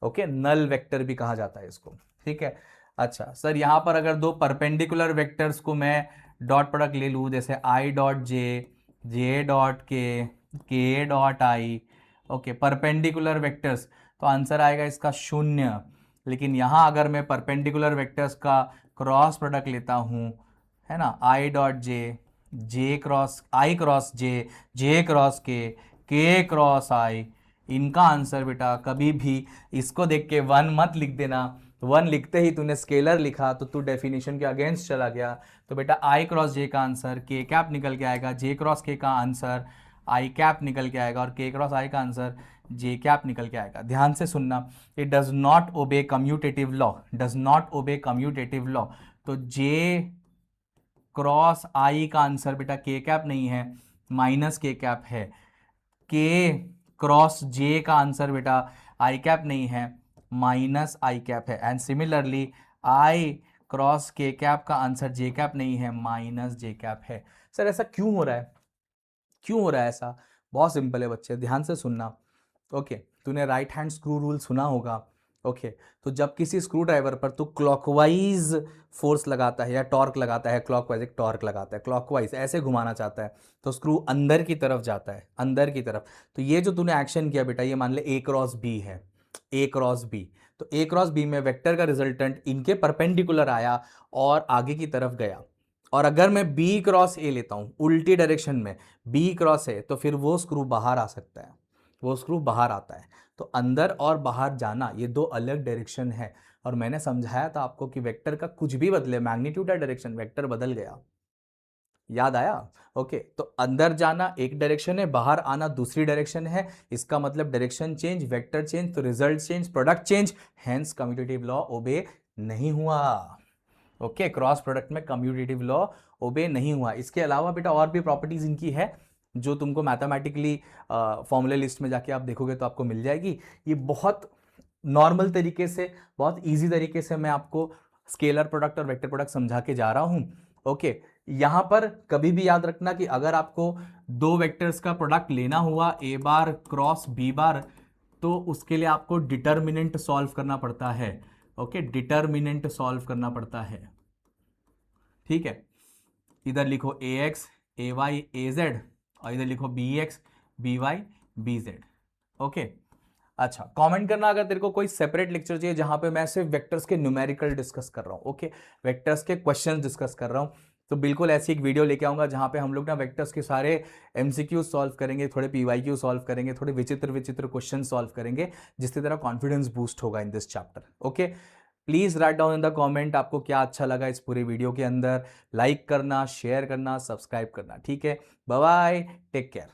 ओके, नल वेक्टर भी कहा जाता है इसको, ठीक है। अच्छा सर, यहां पर अगर दो परपेंडिकुलर वेक्टर्स को मैं डॉट प्रोडक्ट ले लूँ, जैसे I dot J, J dot K dot I, okay, perpendicular vectors, तो आंसर आएगा इसका 0, लेकिन यहां अगर मैं परपेंडिकुलर वेक्टर्स का क्रॉस प्रोडक्ट लेता हूं, है ना, I dot J, J cross I cross J cross K cross I, इनका आंसर बेटा कभी भी इसको देख के वन मत लिख देना। वन लिखते ही तूने स्केलर लिखा तो तू डेफिनेशन के अगेंस्ट चला गया। तो बेटा आई क्रॉस जे का आंसर के कैप निकल के आएगा, जे क्रॉस के का आंसर आई कैप निकल के आएगा, और के क्रॉस आई का आंसर जे कैप निकल के आएगा। ध्यान से सुनना, it does not obey commutative law, does not obey commutative law. तो जे क्रॉस आई का आंसर बेटा के कैप नहीं है, माइनस के कैप है। के क्रॉस जे का आंसर बेटा आई कैप नहीं है, माइनस आई कैप है। एंड सिमिलरली आई क्रॉस के कैप का आंसर जे कैप नहीं है, माइनस जे कैप है। सर ऐसा क्यों हो रहा है, क्यों हो रहा है ऐसा? बहुत सिंपल है बच्चे, ध्यान से सुनना। ओके, तूने राइट हैंड स्क्रू रूल सुना होगा। ओके, तो जब किसी स्क्रू ड्राइवर पर तू क्लॉकवाइज फोर्स लगाता है या टॉर्क लगाता है, क्लॉकवाइज एक टॉर्क लगाता है, क्लॉकवाइज ऐसे घुमाना चाहता है, तो स्क्रू अंदर की तरफ जाता है, अंदर की तरफ। तो ये जो तूने एक्शन किया बेटा, ये मान ले ए क्रॉस बी है, ए क्रॉस बी। तो ए क्रॉस बी में वेक्टर का रिजल्टेंट इनके परपेंडिकुलर आया और आगे की तरफ गया। और अगर मैं बी क्रॉस ए लेता हूं उल्टी डायरेक्शन में, बी क्रॉस ए, तो फिर वो स्क्रू बाहर आ सकता है, वो स्क्रू बाहर आता है। तो अंदर और बाहर जाना ये दो अलग डायरेक्शन है। और मैंने समझाया था आपको कि वेक्टर का कुछ भी बदले, मैग्नीट्यूड या डायरेक्शन, वेक्टर बदल गया। याद आया? ओके, तो अंदर जाना एक डायरेक्शन है, बाहर आना दूसरी डायरेक्शन है। इसका मतलब डायरेक्शन चेंज, वेक्टर चेंज, तो result change, product change, hence commutative law ओबे नहीं हुआ। ओके, क्रॉस प्रोडक्ट में कम्यूटेटिव लॉ ओबे नहीं हुआ। इसके अलावा बेटा और भी प्रॉपर्टीज इनकी है जो तुमको मैथमेटिकली फॉर्मूले लिस्ट में जाके आप देखोगे तो आपको मिल जाएगी। ये बहुत नॉर्मल तरीके से, बहुत इजी तरीके से मैं आपको स्केलर प्रोडक्ट और वेक्टर प्रोडक्ट समझा के जा रहा हूं। ओके, यहां पर कभी भी याद रखना कि अगर आपको दो वेक्टर्स का प्रोडक्ट लेना हुआ ए बार क्रॉस बी बार, तो उसके लिए आपको डिटर्मिनेंट सॉल्व करना पड़ता है। ओके, डिटर्मिनेंट सॉल्व करना पड़ता है। ठीक है, इधर लिखो A X A Y A Z, और इधर लिखो B X B Y B Z. Okay, अच्छा, कमेंट करना अगर तेरे को कोई सेपरेट लेक्चर चाहिए जहां पे मैं सिर्फ वेक्टर्स के न्यूमेरिकल डिस्कस कर रहा हूं। ओके, वेक्टर्स के क्वेश्चंस डिस्कस कर रहा हूं, तो बिल्कुल ऐसी एक वीडियो लेके आऊंगा जहां पे हम लोग ना वेक्टर्स के सारे एमसीक्यू सॉल्व करेंगे, थोड़े पीवाईक्यू सॉल्व करेंगे, थोड़े विचित्र विचित्र क्वेश्चन सॉल्व करेंगे, जिससे तेरा कॉन्फिडेंस बूस्ट होगा in this chapter. Okay, please write down in the comment आपको क्या अच्छा लगा इस पूरे वीडियो के अंदर। लाइक करना, शेयर करना, सब्सक्राइब करना। ठीक है, बाय बाय, टेक केयर।